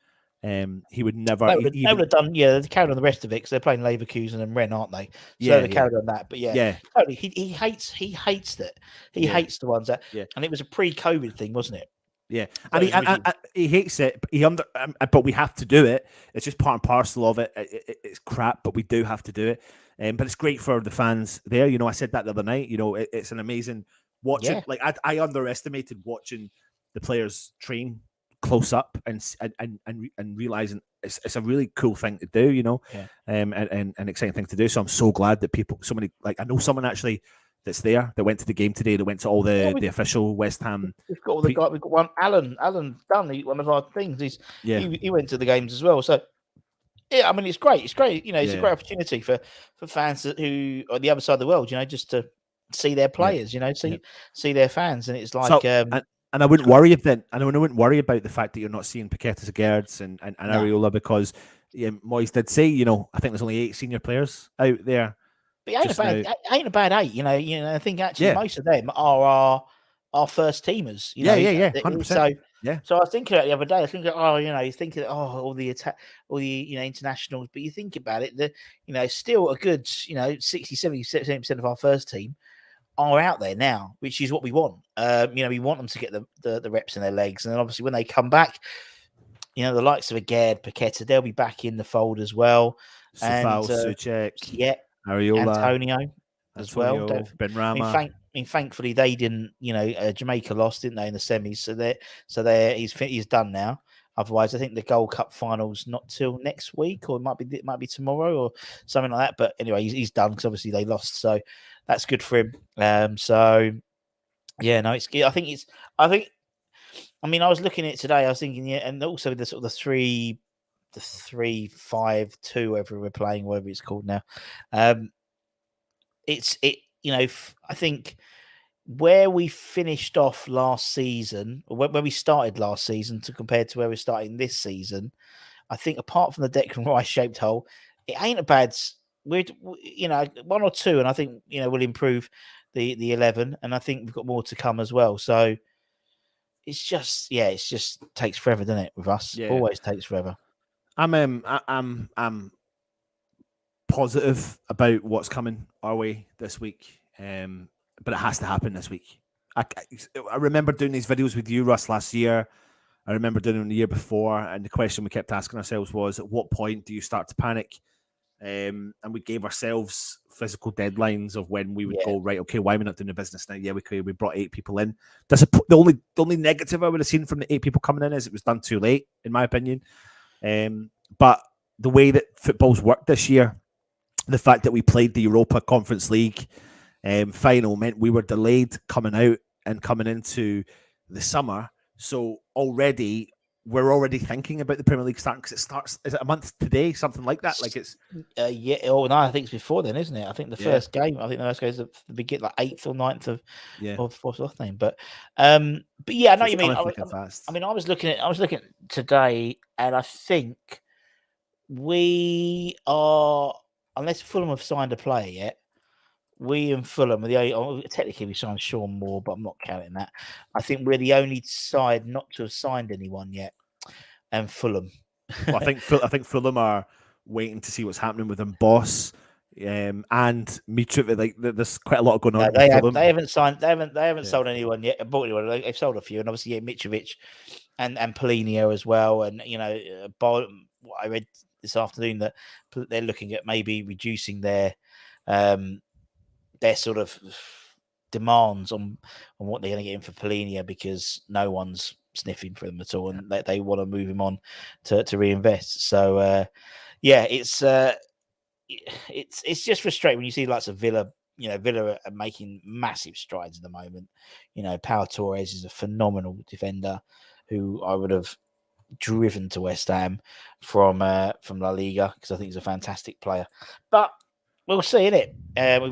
He would never. They would have done. They carried on the rest of it because they're playing Leverkusen and Rennes, aren't they? So they carried on that. But totally. He hates it. He hates the ones that. And it was a pre-COVID thing, wasn't it? Yeah, and he hates it. But we have to do it. It's just part and parcel of it. It's crap, but we do have to do it. But it's great for the fans there. I said that the other night. It's an amazing watching. Yeah. Like I underestimated watching the players train close up and realizing it's a really cool thing to do, and an exciting thing to do. So I'm so glad that I know someone actually that's there that went to the game today, that went to all the official West Ham. We've got all the guys. We've got Alan Dunn, one of our things. He went to the games as well. So Yeah, I mean, it's great. It's great. You know, it's a great opportunity for fans who are the other side of the world. You know, just to see their players. You know, see their fans, and it's like. And I wouldn't worry then. And I wouldn't worry about the fact that you're not seeing Paquetá, Gerrards, and Areola, because Moyes did say, I think there's only 8 senior players out there. But ain't a bad 8. You know, I think actually most of them are our first teamers. You know, 100%. So I was thinking about it the other day. I was thinking, you think all the internationals, but you think about it, still a good 60-70% of our first team are out there now, which is what we want. We want them to get the reps in their legs, and then obviously when they come back, the likes of Gerd, Paquetá, they'll be back in the fold as well. Sofal, Souček, Areola, Antonio as well. Benrahma. Thankfully they didn't. Jamaica lost, didn't they, in the semis? So he's done now. Otherwise, I think the Gold Cup final's not till next week, or it might be tomorrow, or something like that. But anyway, he's done because obviously they lost, so that's good for him. I was looking at it today. I was thinking, and also the sort of the 3-5-2, whatever we're playing, whatever it's called now. I think where we finished off last season, or when we started last season, to compare to where we're starting this season, I think apart from the Declan Rice shaped hole, it ain't a bad. We're 1 or 2, and I think we'll improve the 11, and I think we've got more to come as well. So it's just takes forever, doesn't it? With us, always takes forever. I'm positive about what's coming our way this week, but it has to happen this week. I remember doing these videos with you, Russ, last year. I remember doing them the year before, and the question we kept asking ourselves was, at what point do you start to panic? And we gave ourselves physical deadlines of when we would go, right, okay, why are we not doing the business now? Yeah, we brought 8 people in. The only negative I would have seen from the 8 people coming in is it was done too late, in my opinion. But the way that football's worked this year, the fact that we played the Europa Conference League final meant we were delayed coming out and coming into the summer. So we're already thinking about the Premier League starting, because it starts, is it a month today? Something like that? Like it's... no, I think it's before then, isn't it? I think the first game, the first game is the beginning, like 8th or 9th of fourth name. But I know what you mean. I was looking at today, and I think we are, unless Fulham have signed a player yet, we and Fulham are technically we signed Sean Moore, but I'm not counting that. I think we're the only side not to have signed anyone yet, and Fulham. Well, I think Fulham are waiting to see what's happening with them, Boss, and Mitrovic. Like there's quite a lot going on. They haven't signed. They haven't sold anyone yet. Bought anyone. They've sold a few, and obviously Mitrovic and Polino as well. And what I read this afternoon that they're looking at maybe reducing their sort of demands on what they're going to get in for Polino, because no one's sniffing for them at all, and they want to move him on to reinvest. So it's just frustrating when you see lots of Villa. Villa are making massive strides at the moment. Pau Torres is a phenomenal defender who I would have driven to West Ham from La Liga, because I think he's a fantastic player. But we'll see, innit?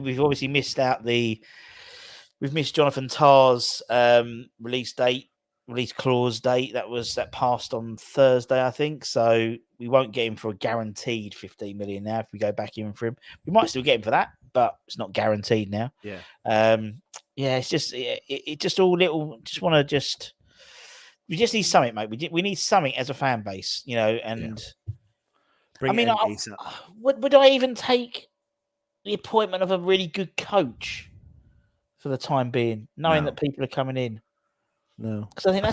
We've obviously missed Jonathan Tarr's release clause date. That passed on Thursday, I think. So we won't get him for a guaranteed 15 million now if we go back in for him. We might still get him for that, but it's not guaranteed now. It's just it just all little. We just need something, mate. We need something as a fan base, and would I even take the appointment of a really good coach for the time being, knowing that people are coming in? No, because I think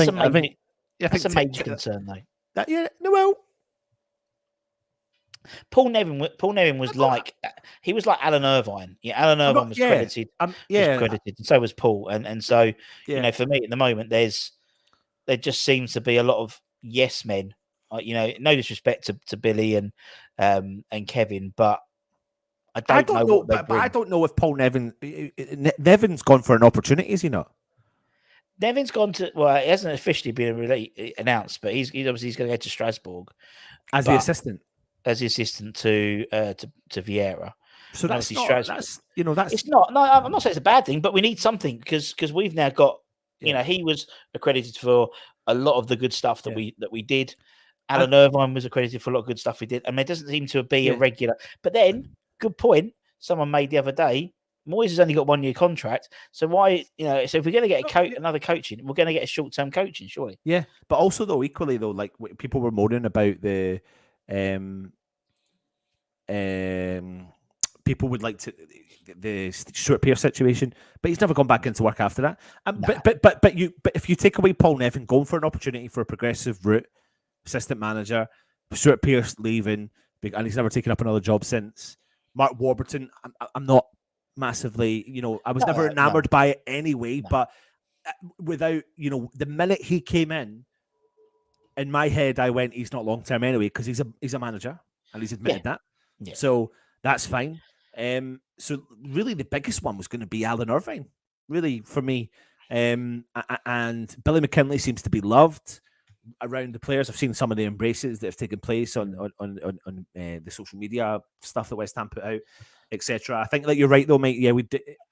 that's a major concern, though. Paul Nevin was like Alan Irvine. Yeah, Alan Irvine was credited. Credited, and so was Paul. And so for me at the moment, there just seems to be a lot of yes men. No disrespect to Billy and Kevin, but I don't know. But I don't know if Paul Nevin's gone for an opportunity, is he not? Nevin's gone to. Well, it hasn't officially been announced, but he's obviously going to go to Strasbourg as the assistant. as the assistant to Vieira. So and that's not, that's, you know, that's... It's not. No, I'm not saying it's a bad thing, but we need something because we've now got, you know, he was accredited for a lot of the good stuff that we did. Alan Irvine was accredited for a lot of good stuff we did. I mean, it doesn't seem to be a regular. But then, good point, someone made the other day, Moyes has only got 1 year contract. So why, you know, so if we're going to get another coaching, we're going to get a short-term coaching, surely. Yeah, but also, though, equally, though, like, people were moaning about the... people would like to the Stuart Pearce situation, but he's never gone back into work after that. But if you take away Paul Nevin going for an opportunity for a progressive route, assistant manager, Stuart Pearce leaving, and he's never taken up another job since. Mark Warburton, I'm not massively, you know, I was never enamored by it anyway. But without, you know, the minute he came in my head, I went, he's not long term anyway because he's a manager and he's admitted that. Yeah. So that's fine. So really the biggest one was going to be Alan Irvine, really, for me. And Billy McKinlay seems to be loved around the players. I've seen some of the embraces that have taken place on the social media stuff that West Ham put out, etc. I think that you're right, though, mate. Yeah,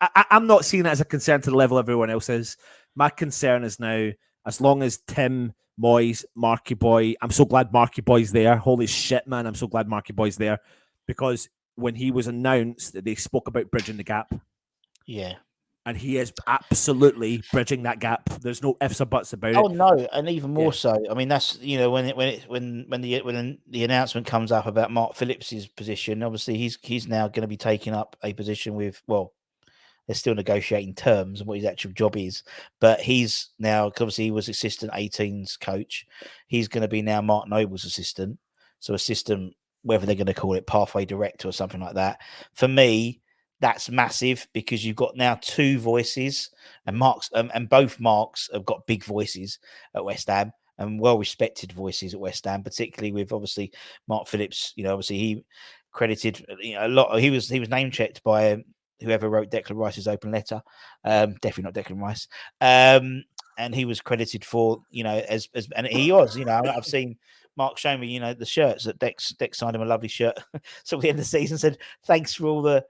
I'm not seeing it as a concern to the level everyone else is. My concern is now, as long as Tim, Moyes, Marky Boy, I'm so glad Marky Boy's there. Holy shit, man, I'm so glad Marky Boy's there, because when he was announced, they spoke about bridging the gap. Yeah. And he is absolutely bridging that gap. There's no ifs or buts about it. Oh no, and even more so. I mean, that's, you know, when the announcement comes up about Mark Phillips's position, obviously he's now going to be taking up a position with, well, they're still negotiating terms and what his actual job is, but he's now, obviously he was assistant 18s coach. He's going to be now Mark Noble's assistant. So assistant, whether they're going to call it pathway director or something like that. For me, that's massive because you've got now two voices, and both Marks have got big voices at West Ham and well-respected voices at West Ham, particularly with obviously Mark Phillips. You know, obviously he credited, you know, a lot. He was name checked by whoever wrote Declan Rice's open letter. Definitely not Declan Rice. And he was credited for, you know, as and he was, you know, I've seen Mark show me, you know, the shirts that Dex signed him a lovely shirt. So at the end of the season said, thanks for all the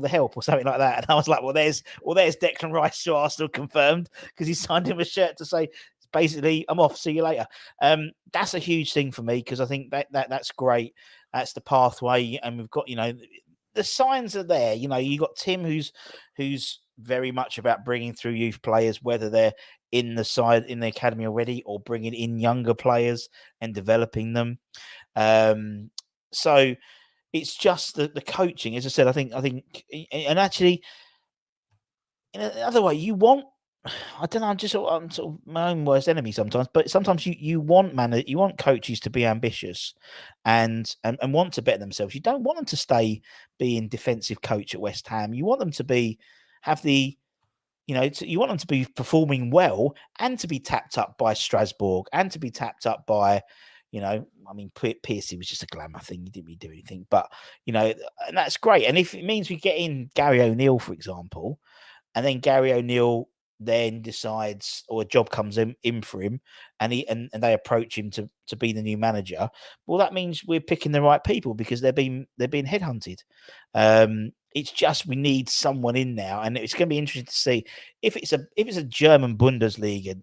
help or something like that. And I was like, well, there's Declan Rice to Arsenal confirmed, because he signed him a shirt to say, basically, I'm off, see you later. That's a huge thing for me, because I think that's great. That's the pathway. And we've got, you know, the signs are there. You know, you got Tim, who's very much about bringing through youth players, whether they're in the academy already or bringing in younger players and developing them. So it's just the coaching, as I said. I think, and actually, in another way, you want, I don't know, I'm sort of my own worst enemy sometimes, but sometimes you want coaches to be ambitious and want to better themselves. You don't want them to stay being defensive coach at West Ham. You want them to have the, you know, you want them to be performing well and to be tapped up by Strasbourg and to be tapped up by, you know, I mean, Piercy was just a glamour thing. He didn't really do anything, but, you know, and that's great. And if it means we get in Gary O'Neill, for example, and then Gary O'Neill then decides, or a job comes in for him, and they approach him to be the new manager, well, that means we're picking the right people because they're being headhunted. It's just, we need someone in now, and it's going to be interesting to see if it's a German Bundesliga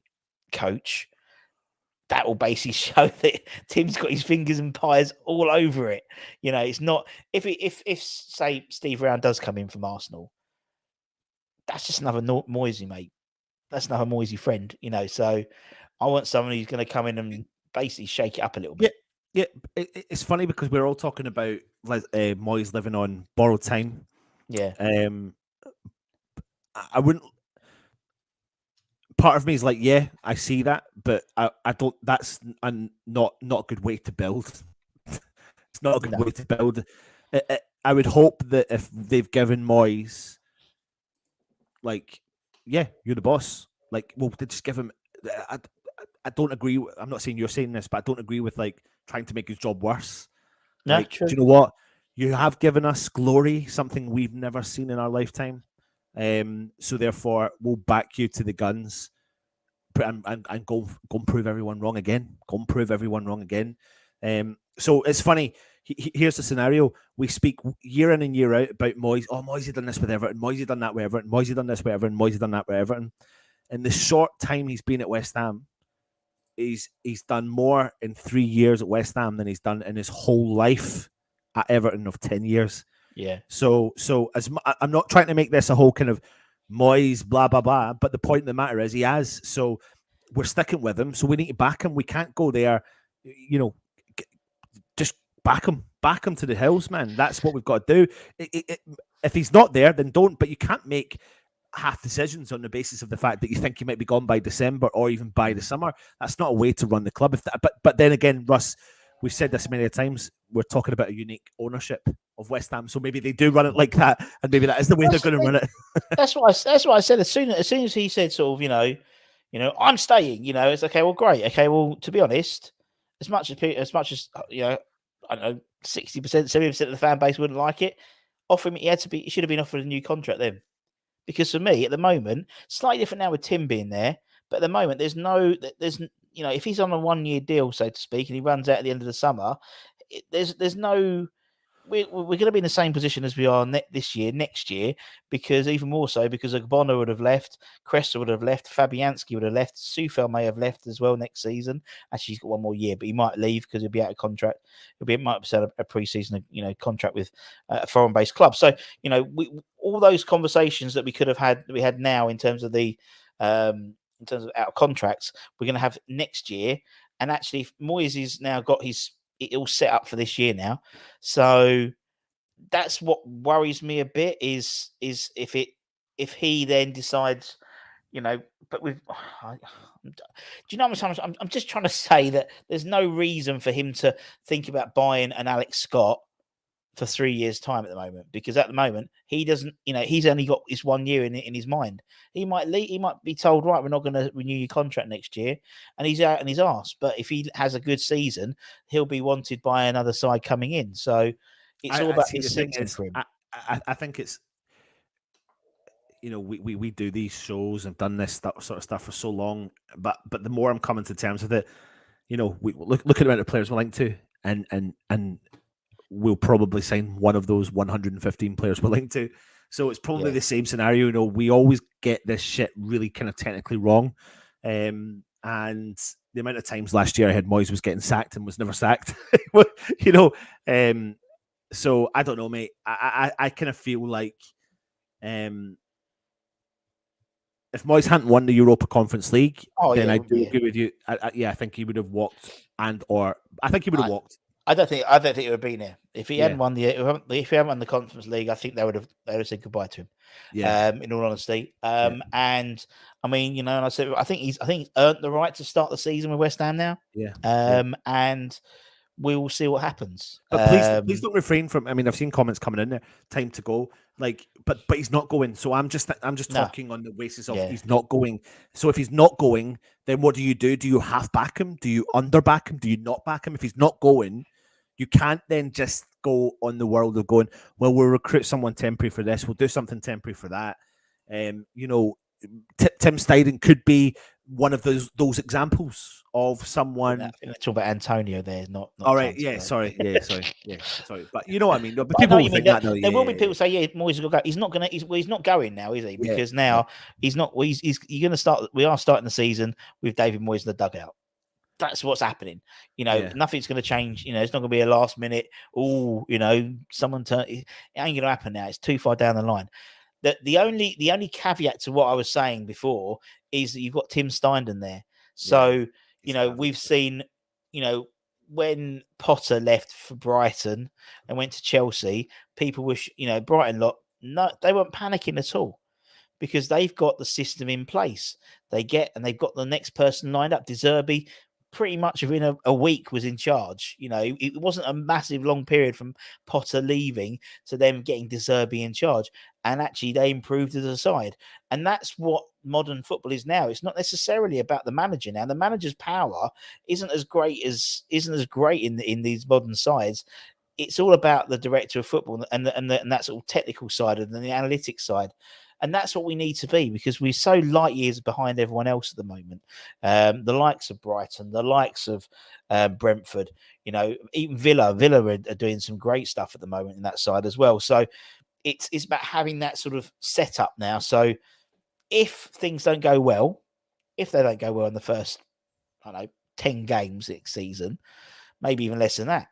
coach. That will basically show that Tim's got his fingers and pies all over it. You know, it's not, if say Steve Round does come in from Arsenal, that's just another Moisey, mate. That's another Moisey friend, you know. So I want someone who's going to come in and basically shake it up a little bit. Yeah. It's funny because we're all talking about Moyes living on borrowed time. Yeah. I wouldn't. Part of me is like, yeah, I see that, but I don't. That's not a good way to build. It's not a good way to build. I would hope that if they've given Moyes, like, yeah, you're the boss. Like, well, they just give him. I don't agree. I'm not saying you're saying this, but I don't agree with like trying to make his job worse. No, like, true. Do you know what? You have given us glory, something we've never seen in our lifetime. So therefore, we'll back you to the guns, and go and prove everyone wrong again. Go and prove everyone wrong again. So it's funny. here's the scenario. We speak year in and year out about Moyes. Oh, Moyes done this with Everton. Moyes done that with Everton. Moyes done this with Everton. Moyes done that with Everton. In the short time he's been at West Ham, he's done more in 3 years at West Ham than he's done in his whole life at Everton of 10 years. Yeah. So I'm not trying to make this a whole kind of Moyes, blah, blah, blah. But the point of the matter is he has. So we're sticking with him. So we need to back him. We can't go there, just back him to the hills, man. That's what we've got to do. If he's not there, then don't. But you can't make half decisions on the basis of the fact that you think he might be gone by December or even by the summer. That's not a way to run the club. But then again, Russ, we've said this many times. We're talking about a unique ownership of West Ham, so maybe they do run it like that, and maybe that is the way they're going to run it. That's what I said. As soon as he said, sort of, I'm staying. It's okay. Well, great. Okay. Well, to be honest, as much as I don't know, 60%, 70% of the fan base wouldn't like it. Offer him, he should have been offered a new contract then. Because for me, at the moment, slightly different now with Tim being there, but at the moment, if he's on a 1-year deal, so to speak, and he runs out at the end of the summer, there's no. We're going to be in the same position as we are next year, because even more so, because Ogbonna would have left, Cresswell would have left, Fabianski would have left, Sufel may have left as well next season. Actually, he's got 1 more year, but he might leave because he'll be out of contract. Might be a pre-season, contract with a foreign-based club. So, all those conversations that we could have had, that we had now in terms of in terms of out of contracts, we're going to have next year. And actually, Moyes has now got it all set up for this year now. So that's what worries me a bit is if he then decides, but do you know how much I'm just trying to say that there's no reason for him to think about buying an Alex Scott for 3 years' time at the moment, because at the moment he doesn't, he's only got this 1 year in his mind. He might leave, he might be told, right, we're not going to renew your contract next year, and he's out in his arse. But if he has a good season, he'll be wanted by another side coming in. So it's all about his season for him. I think it's, we do these shows and done this sort of stuff for so long, but the more I'm coming to terms with it, we look at the amount of players we're linked to, and we'll probably sign one of those 115 players we're linked to. So it's probably the same scenario. We always get this shit really kind of technically wrong. And the amount of times last year I had Moyes was getting sacked and was never sacked. So I don't know, mate. I kind of feel like if Moyes hadn't won the Europa Conference League, then I do agree with you. I think he would have walked, I think he would have walked. I don't think it would have been there if he hadn't won the Conference League. I think they would have said goodbye to him. Yeah. In all honesty, and I mean, and I said I think he's earned the right to start the season with West Ham now. Yeah. And we will see what happens. But please don't refrain from. I mean, I've seen comments coming in there. Time to go. But he's not going. So I'm just talking on the basis of he's not going. So if he's not going, then what do? Do you half back him? Do you under back him? Do you not back him? If he's not going, you can't then just go on the world of going, well, we'll recruit someone temporary for this. We'll do something temporary for that. Tim Steidten could be one of those examples of someone. I think they're talking about Antonio there, not all right. Yeah, sorry. Sorry. But you know what I mean. But people will think that. There will be people say, "Yeah, Moyes will go." He's not going to. He's not going now, is he? Because now he's not. He's going to start. We are starting the season with David Moyes in the dugout. That's what's happening. Nothing's going to change. It's not going to be a last minute. Someone turn. It ain't going to happen now. It's too far down the line. The only caveat to what I was saying before is that you've got Tim Steindl there. So, we've seen, when Potter left for Brighton and went to Chelsea, people were, Brighton no, they weren't panicking at all because they've got the system in place. They've got the next person lined up. De Zerbi pretty much within a week was in charge. It wasn't a massive long period from Potter leaving to them getting De Zerbi in charge. And actually they improved as a side. And that's what modern football is now. It's not necessarily about the manager now. The manager's power isn't as great in these modern sides. It's all about the director of football and that sort of technical side and the analytics side. And that's what we need to be, because we're so light years behind everyone else at the moment. The likes of Brighton, the likes of Brentford, even Villa are doing some great stuff at the moment in that side as well. So it's about having that sort of setup now. So if things don't go well, if they don't go well in the first, 10 games next season, maybe even less than that,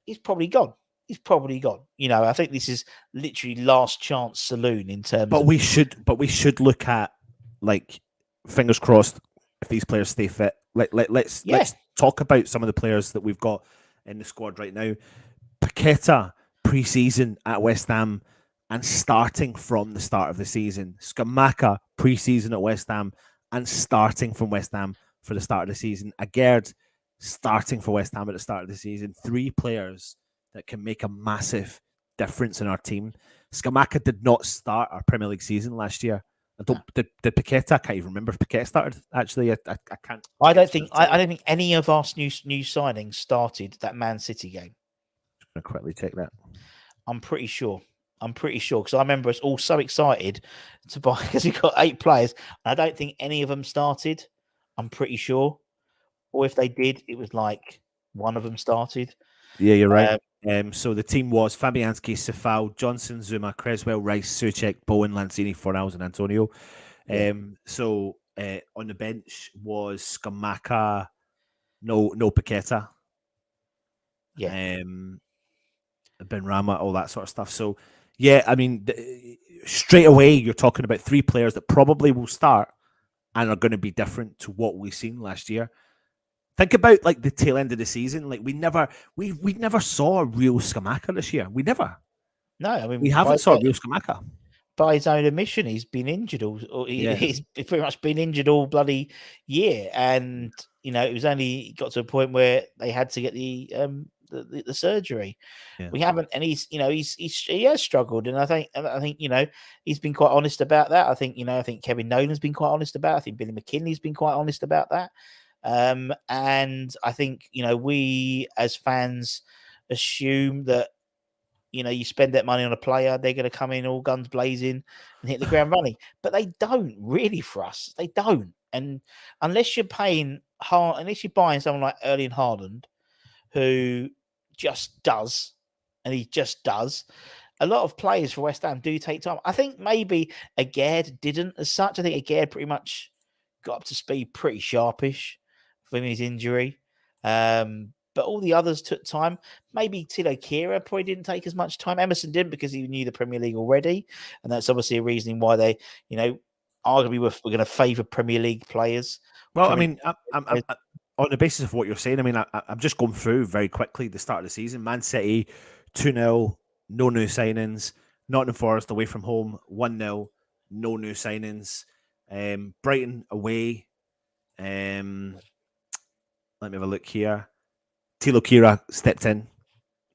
he's probably gone. I think this is literally last chance saloon in terms but of... we should look at, like, fingers crossed, if these players stay fit. Let's talk about some of the players that we've got in the squad right now. Paqueta, pre-season at West Ham and starting from the start of the season. Scamacca, pre-season at West Ham and starting from West Ham for the start of the season. Aguerd, starting for West Ham at the start of the season. 3 players that can make a massive difference in our team. Scamacca did not start our Premier League season last year. Did Paqueta? I can't even remember if Paqueta started. Actually, I can't. I don't think any of our new signings started that Man City game. I'm going to quickly check that. I'm pretty sure because I remember us all so excited to buy, because we got 8 players. I don't think any of them started. I'm pretty sure, or if they did, it was like one of them started. Yeah, you're right. So the team was Fabianski, Sefal, Johnson, Zuma, Creswell, Rice, Soucek, Bowen, Lanzini, Fornals, and Antonio. Yeah. So on the bench was Scamacca, no Paqueta. Yeah. Benrahma, all that sort of stuff. So, yeah, I mean, straight away, you're talking about 3 players that probably will start and are going to be different to what we've seen last year. Think about, like, the tail end of the season. Like, we never saw a real Scamacca this year. We never. No, I mean, we haven't saw a real Scamacca. By his own admission, he's been injured he's pretty much been injured all bloody year, and it was only got to a point where they had to get the surgery. Yeah. We haven't, and he has struggled, and I think he's been quite honest about that. I think Kevin Nolan's been quite honest about it. I think Billy McKinley's been quite honest about that. And I think we as fans assume that you spend that money on a player, they're going to come in all guns blazing and hit the ground running, but they don't really for us. They don't, and unless you're buying someone like Erling Haaland, who just does, and he just does. A lot of players for West Ham do take time. I think maybe Aguerd didn't as such. I think Aguerd pretty much got up to speed pretty sharpish from his injury. But all the others took time. Maybe Tilo Kehrer probably didn't take as much time. Emerson didn't, because he knew the Premier League already. And that's obviously a reasoning why they, arguably we're going to favour Premier League players. Well, I mean, I'm on the basis of what you're saying, I mean, I'm just going through very quickly the start of the season. Man City, 2-0, no new signings. Nottingham Forest away from home, 1-0, no new signings. Brighton away. Let me have a look here. Tilo Kehrer stepped in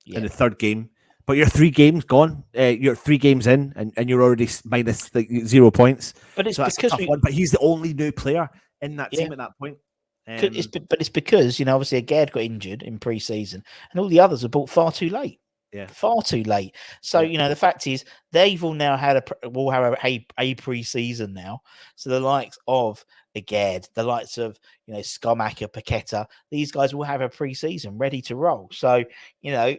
the 3rd game. But you're 3 games gone. You're 3 games in, and you're already minus 0 points. But it's because But he's the only new player in that team at that point. It's because obviously Aguerd got injured in pre-season, and all the others are bought far too late. Yeah, far too late. So the fact is they've all now had a pre-season now. So the likes of Aguerd, the likes of Scamacca, Paqueta, these guys will have a pre-season ready to roll. So where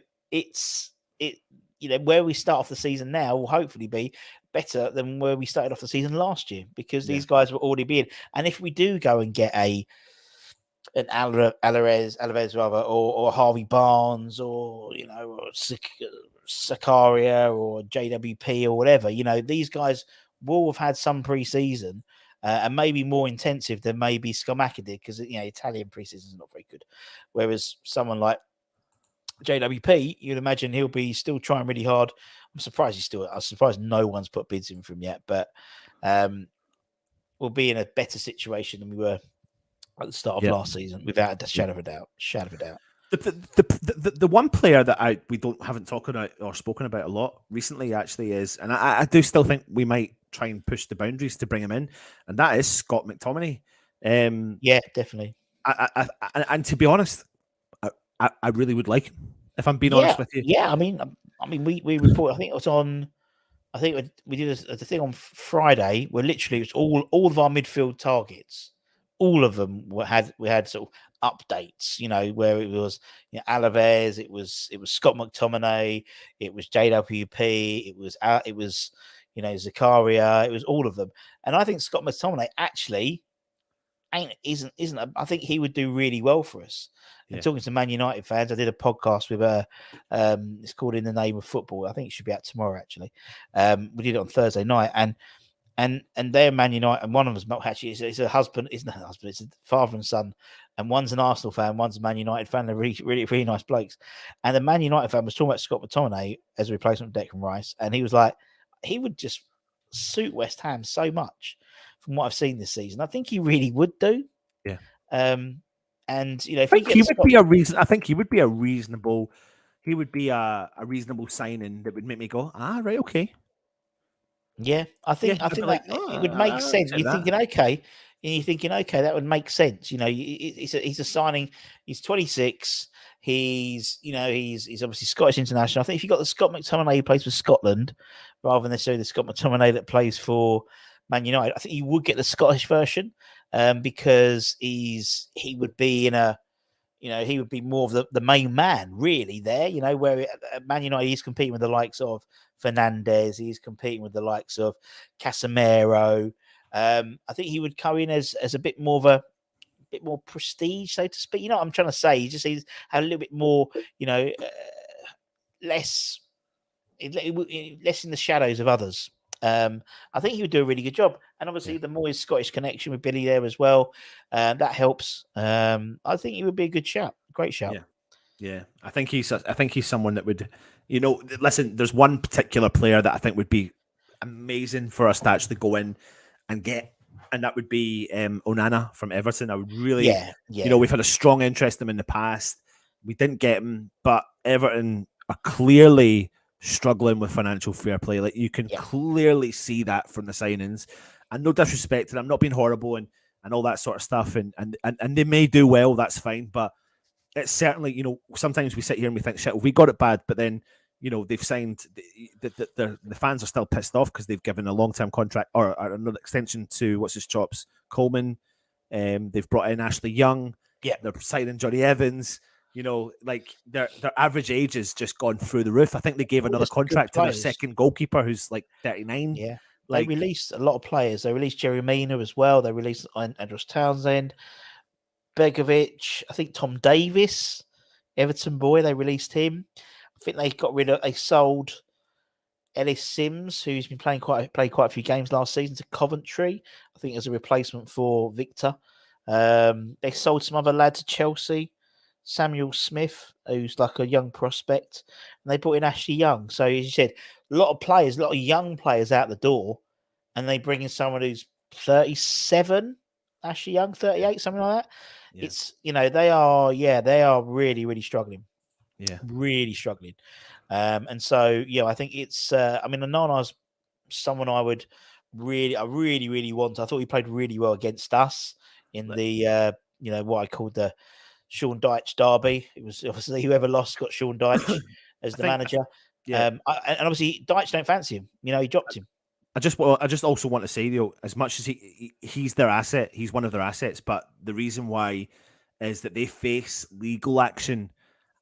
we start off the season now will hopefully be better than where we started off the season last year, because these guys will already be in. And if we do go and get an Alvarez rather, or Harvey Barnes, or Sakaria or JWP or whatever, these guys will have had some pre-season, and maybe more intensive than maybe Scamacca did, because Italian pre-season is not very good. Whereas someone like JWP, you'd imagine he'll be still trying really hard. I'm surprised no one's put bids in for him yet, but we'll be in a better situation than we were at the start of last season, without a shadow of a doubt. The one player that we haven't talked about or spoken about a lot recently actually is, and I do still think we might try and push the boundaries to bring him in, and that is Scott McTominay. Yeah, definitely. And to be honest, I really would like him, if I'm being honest with you. Yeah, I mean, we report. I think it was on I think we did the thing on Friday where literally it was all of our midfield targets, all of them we had sort of updates, where it was Alaves, it was Scott McTominay, it was JWP, it was Zakaria, it was all of them, and I think Scott McTominay actually isn't. I think he would do really well for us. Yeah. And talking to Man United fans, I did a podcast with it's called In the Name of Football. I think it should be out tomorrow. Actually, we did it on Thursday night, and they're Man United, and one of them's not actually. It's a husband. It's not a husband. It's a father and son, and one's an Arsenal fan, one's a Man United fan. They're really, really, really nice blokes. And the Man United fan was talking about Scott McTominay as a replacement for Declan Rice, and he was like, he would just suit West Ham so much. From what I've seen this season, I think he really would do. Yeah. And if I think he would be a reason. I think he would be a reasonable. He would be a reasonable signing that would make me go, right, okay. Yeah, I think like, it would make sense. You're thinking, okay, that would make sense. He's a signing. He's 26. He's obviously Scottish international. I think if you got the Scott McTominay who plays for Scotland, rather than necessarily the Scott McTominay that plays for Man United, I think you would get the Scottish version because he would be in a, he would be more of the main man really there, where Man United he's competing with the likes of Fernandes, he's competing with the likes of Casemiro. I think he would come in as a bit more prestige, so to speak. You know what I'm trying to say? He's had a little bit more, less in the shadows of others. I think he would do a really good job, and obviously the Moyes Scottish connection with Billy there as well, that helps. I think he would be a good shout, great shout. Yeah. I think he's someone that would, listen. There's one particular player that I think would be amazing for us to actually go in and get, and that would be Onana from Everton. I would really, we've had a strong interest in him in the past. We didn't get him, but Everton are clearly struggling with financial fair play. Like you can clearly see that from the signings, and no disrespect, and I'm not being horrible and all that sort of stuff. And they may do well, that's fine. But it's certainly, sometimes we sit here and we think, shit, we got it bad, but then, they've signed, the fans are still pissed off because they've given a long-term contract or another extension to what's his chops, Coleman. They've brought in Ashley Young. Yeah, they're signing Johnny Evans. Like their average age has just gone through the roof. I think they gave another contract to their second goalkeeper who's like 39. Yeah. They released a lot of players. They released Jerry Mina as well. They released Andros Townsend, Begovic, I think Tom Davis, Everton boy, they released him. I think they sold Ellis Sims, who's been played quite a few games last season, to Coventry, I think as a replacement for Victor. They sold some other lad to Chelsea, Samuel Smith, who's like a young prospect, and they brought in Ashley Young. So as you said, a lot of young players out the door, and they bring in someone who's 37, Ashley Young, 38, something like that. Yeah. It's they are really, really struggling. Yeah, really struggling. And so I think it's Onana's someone I really, really want. I thought he played really well against us in the what I called the Sean Dyche derby. It was obviously whoever lost got Sean Dyche as the manager. And obviously Dyche don't fancy him. He dropped him. I just also want to say, though, as much as he's their asset, he's one of their assets, but the reason why is that they face legal action,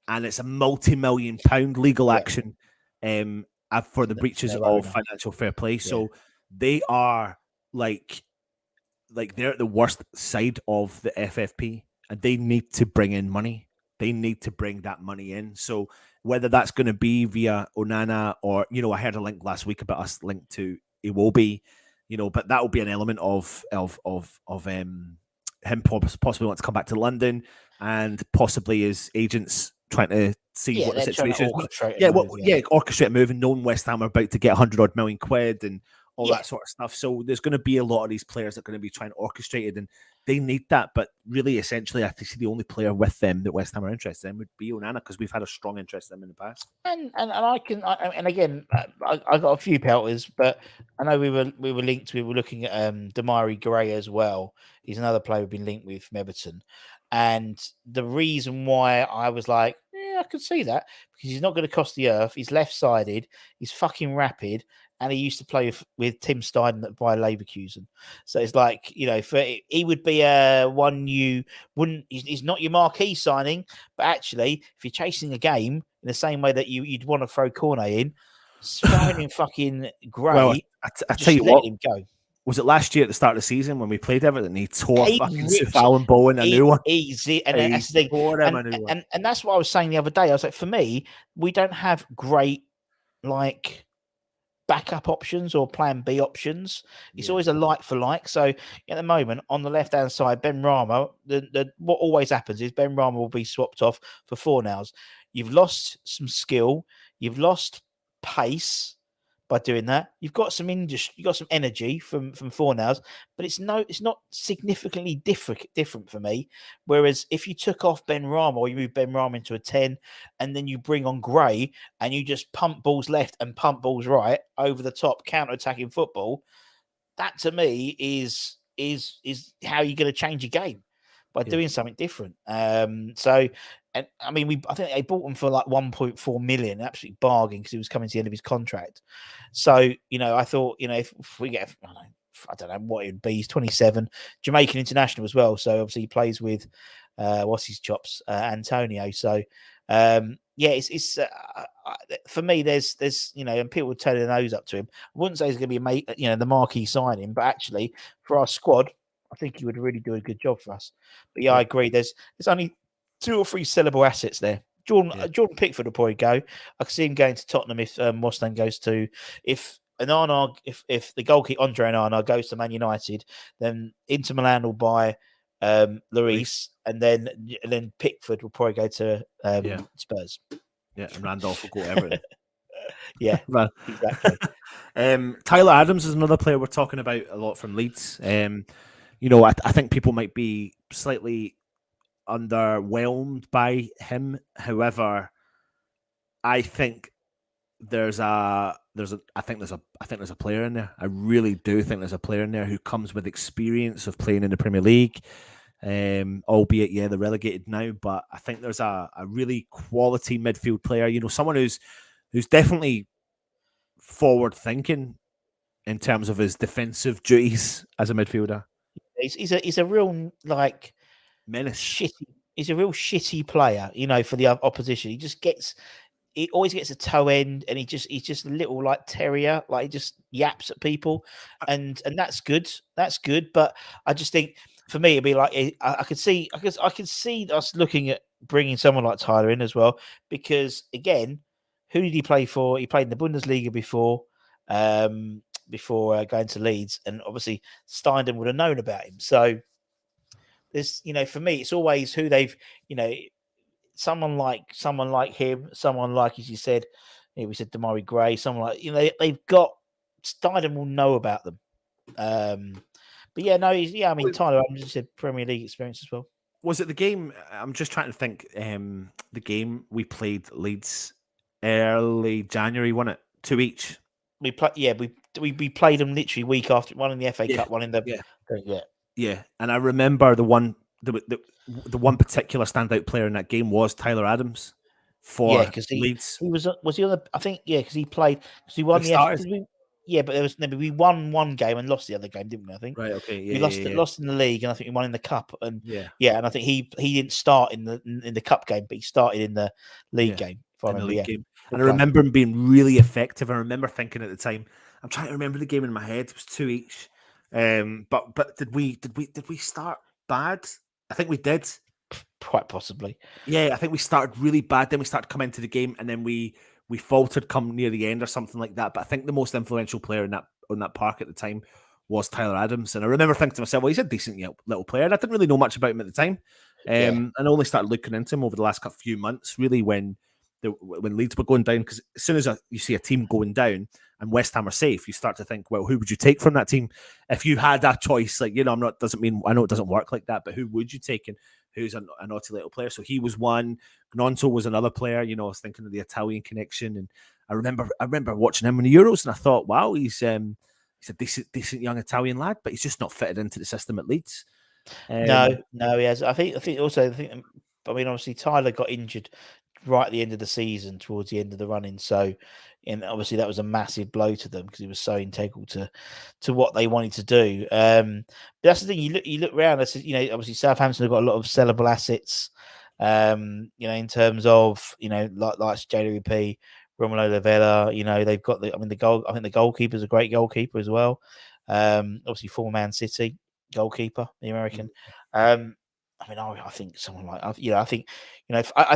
and it's a multi-million-pound legal action for the breaches of financial fair play. Yeah. So they are like they're at the worst side of the FFP, and they need to bring in money. They need to bring that money in. So whether that's going to be via Onana or, I heard a link last week about us linked to Iwobi, but that will be an element of him possibly want to come back to London, and possibly his agents trying to see what the situation is. Orchestrate a move, and knowing West Ham are about to get 100-odd million quid and all that sort of stuff. So there's going to be a lot of these players that are going to be trying to orchestrate it, and they need that. But really, essentially, I think the only player with them that West Ham are interested in would be Onana, because we've had a strong interest in them in the past. And again, I got a few pelters, but I know we were linked. We were looking at Damari Gray as well. He's another player we've been linked with from Everton. And the reason why I was like, I could see that because he's not going to cost the earth. He's left-sided. He's fucking rapid, and he used to play with Tim Stein by Leverkusen. So it's like, he would be one you wouldn't. He's not your marquee signing, but actually, if you're chasing a game in the same way that you'd want to throw Cornet in, throwing in fucking Gray, well, I tell you what, him go. Was it last year at the start of the season when we played Everton? He tore fucking Fallon Bowen a new one. Easy. And that's the thing. And that's what I was saying the other day. I was like, for me, we don't have great, like, backup options or plan B options. It's always a like for like. So at the moment, on the left-hand side, Ben Rama, what always happens is Ben Rama will be swapped off for Fornals. You've lost some skill. You've lost pace. By doing that, you've got some energy from Fornals, but it's not significantly different for me. Whereas if you took off Ben Rama or you move Ben Rama into a 10, and then you bring on Gray and you just pump balls left and pump balls right over the top, counter-attacking football, that to me is how you're going to change a game by doing something different. And I mean, I think they bought him for like 1.4 million, absolutely bargain because he was coming to the end of his contract. So, I thought, if we get, I don't know what it would be. He's 27, Jamaican international as well. So obviously he plays with, what's his chops, Antonio. So, it's for me, there's and people would turn their nose up to him. I wouldn't say he's going to be the marquee signing, but actually for our squad, I think he would really do a good job for us. But I agree. There's only 2 or 3 sellable assets there. Jordan Pickford will probably go. I can see him going to Tottenham if Mostan goes to. If the goalkeeper Andre Onana goes to Man United, then Inter Milan will buy Lloris, and then Pickford will probably go to Spurs. Yeah, and Randolph will go to Everton. Yeah, exactly. Tyler Adams is another player we're talking about a lot from Leeds. I think people might be slightly underwhelmed by him. However, I think there's a player in there. I really do think there's a player in there who comes with experience of playing in the Premier League. Albeit, they're relegated now, but I think there's a really quality midfield player. Someone who's definitely forward thinking in terms of his defensive duties as a midfielder. He's a real menace. He's a real shitty player, for the opposition. He always gets a toe end, and he's just a little like terrier, like he just yaps at people, and that's good. That's good, but I just think for me it'd be like I could see us looking at bringing someone like Tyler in as well, because again, who did he play for? He played in the Bundesliga before going to Leeds, and obviously Steindon would have known about him. So there's, for me, it's always who they've, someone like him, someone like, as you said, we said Damari Gray, someone like, they've got, Steindon will know about them. But Tyler Adams, you said Premier League experience as well. Was it the game? I'm just trying to think. The game we played Leeds early January, wasn't it? 2 each. We played them literally week after, one in the FA Cup, one in the Yeah, and I remember the one particular standout player in that game was Tyler Adams for Leeds. He was he on the? I think because he played because he won but we won one game and lost the other game, didn't we? I think. Right. Okay. Yeah. We lost in the league, and I think we won in the cup. And and I think he didn't start in the cup game, but he started in the league game. Game. And I remember him being really effective. I remember thinking at the time, I'm trying to remember the game in my head. It was 2 each. But did we start bad? I think we did. Quite possibly. Yeah, I think we started really bad. Then we started coming into the game, and then we faltered come near the end or something like that. But I think the most influential player on that park at the time was Tyler Adams. And I remember thinking to myself, well, he's a decent little player. And I didn't really know much about him at the time. And I only started looking into him over the last few months, really, when Leeds were going down. Because as soon as you see a team going down and West Ham are safe, you start to think, well, who would you take from that team? If you had that choice, I know it doesn't work like that, but who would you take? And who's a naughty little player? So he was one. Gnonto was another player. I was thinking of the Italian connection, and I remember watching him in the Euros, and I thought, wow, he's a decent young Italian lad, but he's just not fitted into the system at Leeds. No, he has. I think obviously Tyler got injured right at the end of the season, towards the end of the running. So, and obviously that was a massive blow to them because he was so integral to what they wanted to do. But that's the thing. You look around. Obviously Southampton have got a lot of sellable assets. In terms of like JWP, Romulo Lavella. They've got the goal. I think the goalkeeper's a great goalkeeper as well. Obviously former Man City goalkeeper, the American. I think someone like I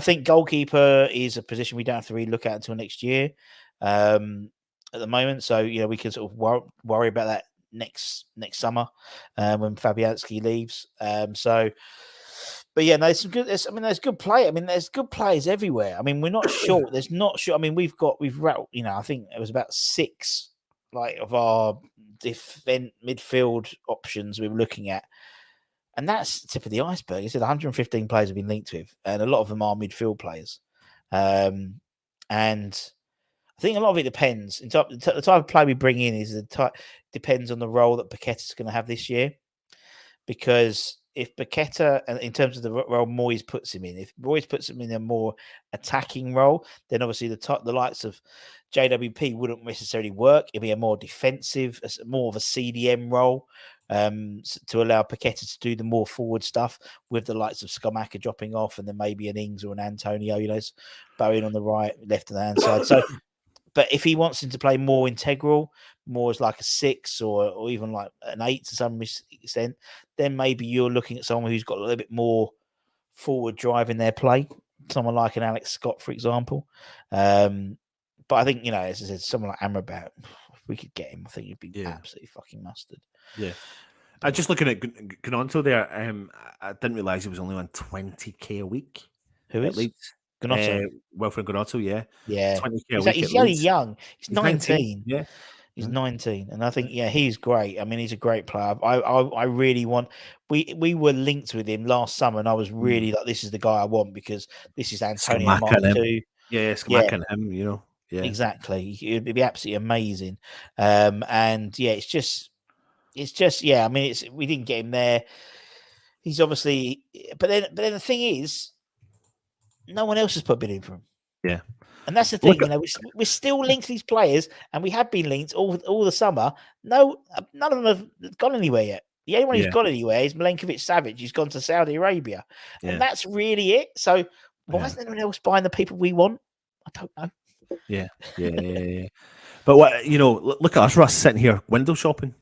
think goalkeeper is a position we don't have to really look at until next year. At the moment, so we can sort of worry about that next summer when Fabianski leaves. But yeah, no, there's some good. There's good play. There's good players everywhere. We're not short. There's not short. We've rattled. I think it was about 6 of our midfield options we were looking at. And that's the tip of the iceberg. He said 115 players have been linked with, and a lot of them are midfield players. And I think a lot of it depends. The type of play we bring in depends on the role that Paqueta's going to have this year. Because if Paqueta, in terms of the role Moyes puts him in, if Moyes puts him in a more attacking role, then obviously the likes of JWP wouldn't necessarily work. It'd be a more defensive, more of a CDM role to allow Paqueta to do the more forward stuff with the likes of Skamaka dropping off and then maybe an Ings or an Antonio, bowing on the right, left and the hand side. So, but if he wants him to play more integral, more as like a 6 or even like an 8 to some extent, then maybe you're looking at someone who's got a little bit more forward drive in their play. Someone like an Alex Scott, for example. But I think, as I said, someone like Amrabat, if we could get him, I think he'd be absolutely fucking mustard. Yeah. I'm just looking at Gnonto there. I didn't realise he was only on 20k a week. Who is? Gnonto. Wilfred Gnonto, yeah. Yeah. 20k a week. He's only young. He's 19. Yeah. He's 19. And I think, he's great. He's a great player. I really want... We were linked with him last summer, and I was really like, this is the guy I want because this is Antonio Mark II. Yeah, Skamaka and him, Yeah. Exactly. It'd be absolutely amazing. And it's just we didn't get him there. He's obviously, but then the thing is, no one else has put a bid in for him. Yeah. And that's the thing, we're still linked to these players, and we have been linked all the summer. No, none of them have gone anywhere yet. The only one who's gone anywhere is Milenkovic Savic. He's gone to Saudi Arabia, and that's really it. So why isn't anyone else buying the people we want? I don't know. Yeah. But what look at us, Russ, sitting here window shopping.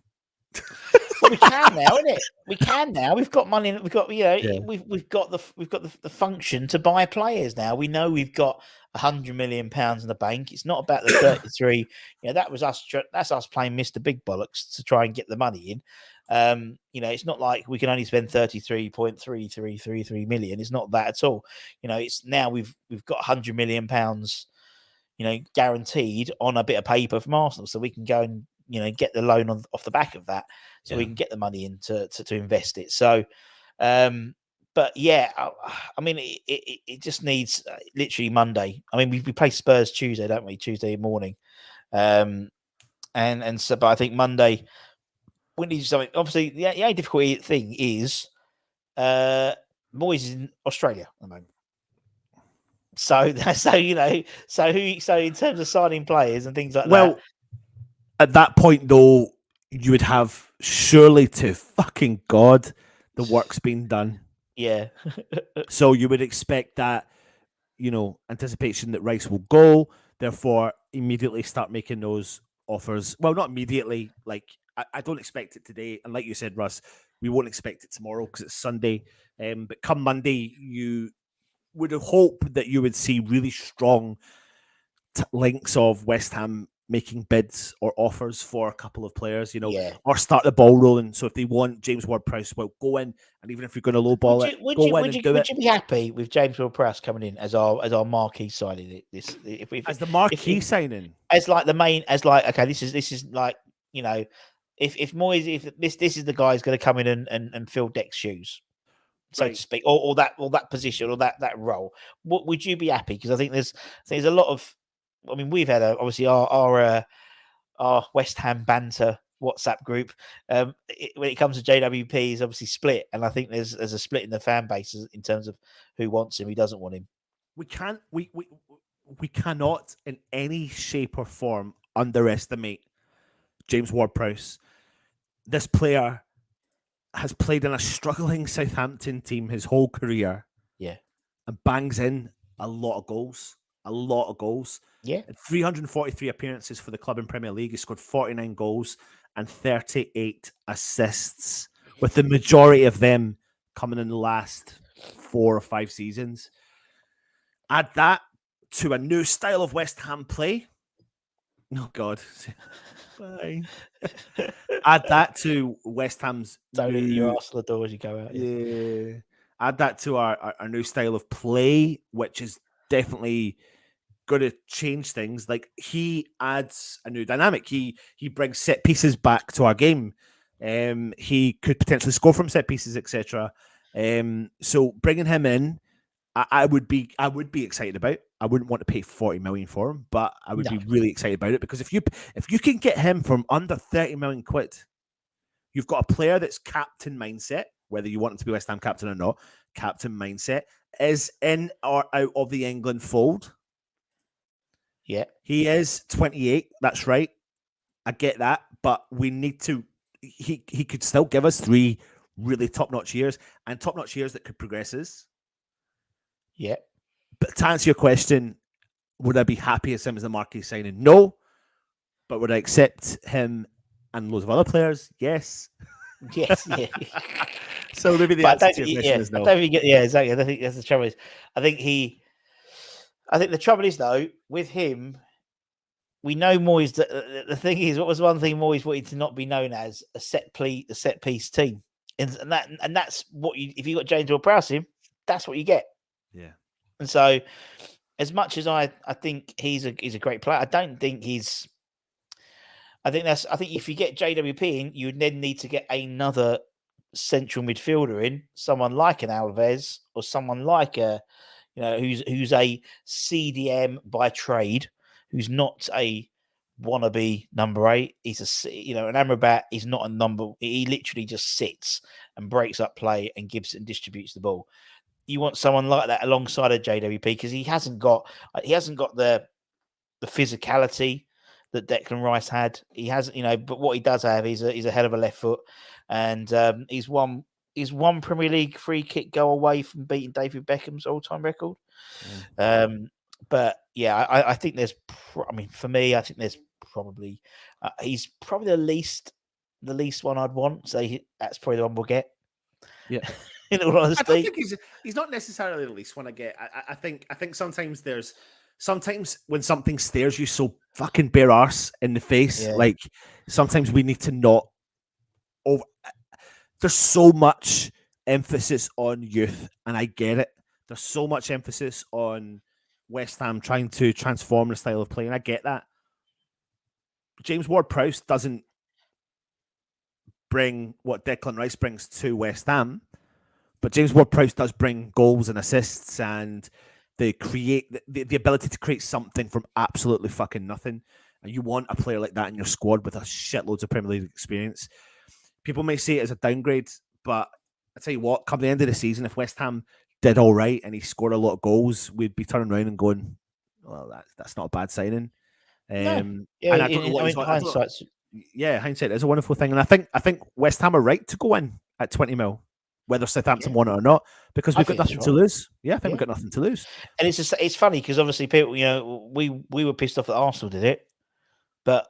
Well, we can now, isn't it? We can now. We've got money. We've got we've got the function to buy players now. We know we've got £100 million in the bank. It's not about the 33. That was us. That's us playing Mr. Big Bollocks to try and get the money in. It's not like we can only spend 33.3333 million. It's not that at all. It's now we've got £100 million, guaranteed on a bit of paper from Arsenal, so we can go and get the loan off the back of that, so we can get the money in to invest it. So, but it just needs literally Monday. We play Spurs Tuesday, don't we? Tuesday morning, but I think Monday we need something. Obviously, the only difficult thing is Moyes is in Australia at the moment. So in terms of signing players and things like that. At that point, though, you would have surely to fucking God the work's been done. Yeah. So you would expect that, anticipation that Rice will go, therefore immediately start making those offers. Well, not immediately. I don't expect it today. And like you said, Russ, we won't expect it tomorrow because it's Sunday. But come Monday, you would hope that you would see really strong links of West Ham making bids or offers for a couple of players, or start the ball rolling. So if they want James Ward-Prowse, well, go in, and even if you're going to lowball it, would you be happy with James Ward-Prowse coming in as our marquee signing? As the marquee signing, as like the main, as like okay, this is like if Moyes, if this is the guy who's going to come in and fill Deck's shoes, so to speak, or that position or that role, what would you be happy? Because I think there's a lot of. We've had obviously our West Ham banter WhatsApp group. When it comes to JWP, is obviously split, and I think there's a split in the fan base in terms of who wants him, who doesn't want him. we cannot in any shape or form underestimate James Ward-Prowse. This player has played in a struggling Southampton team his whole career. Yeah. And bangs in a lot of goals. A lot of goals. Yeah. 343 appearances for the club in Premier League. He scored 49 goals and 38 assists, with the majority of them coming in the last 4 or 5 seasons. Add that to a new style of West Ham play. Oh, God. Bye. Add that to West Ham's Don't new... your Arsenal door as you go out. Yeah. Add that to our new style of play, which is definitely going to change things. Like, he adds a new dynamic. He brings set pieces back to our game. He could potentially score from set pieces, etc. So bringing him in, I would be excited about. I wouldn't want to pay 40 million for him, but I would be really excited about it, because if you can get him from under 30 million quid, you've got a player that's captain mindset, whether you want him to be West Ham captain or not. Captain mindset is in or out of the England fold. Yeah, he is 28. That's right. I get that, but we need to. He could still give us 3 really top-notch years, and top-notch years that could progress us. Yeah. But to answer your question, would I be happy as him as a marquee signing? No. But would I accept him and loads of other players? Yes. Yes. Yeah. So maybe the answer to your question is no. I don't think, exactly. I think that's the trouble. I think the trouble is, though, with him, we know Moyes. The thing is, what was one thing Moyes wanted to not be known as a set piece team, and that's what you. If you got James Ward-Prowse in, that's what you get. Yeah. And so, as much as I think he's a great player, I don't think he's. I think if you get JWP in, you would then need to get another central midfielder in, someone like an Alves or someone like who's a CDM by trade, who's not a wannabe number 8. He's an Amrabat is not a number. He literally just sits and breaks up play and gives and distributes the ball. You want someone like that alongside a JWP, because he hasn't got the physicality that Declan Rice had. He hasn't, but what he does have is a hell of a left foot, and he's one Premier League free kick goal away from beating David Beckham's all-time record. But yeah, I think there's. For me, I think there's probably he's probably the least one I'd want. So that's probably the one we'll get. Yeah. In all honesty, I don't think he's not necessarily the least one I get. I think sometimes when something stares you so fucking bare arse in the face, like sometimes we need to not over. There's so much emphasis on youth, and I get it. There's so much emphasis on West Ham trying to transform the style of play, and I get that. James Ward-Prowse doesn't bring what Declan Rice brings to West Ham, but James Ward-Prowse does bring goals and assists and the ability to create something from absolutely fucking nothing. And you want a player like that in your squad with a shitloads of Premier League experience. People may see it as a downgrade, but I tell you what, come the end of the season, if West Ham did all right and he scored a lot of goals, we'd be turning around and going, well, that's not a bad signing. Hindsight is a wonderful thing, and I think West Ham are right to go in at 20 mil, whether Southampton want it or not, because we've got nothing to lose. Yeah, I think we've got nothing to lose. And it's funny because obviously people, we were pissed off that Arsenal did it, but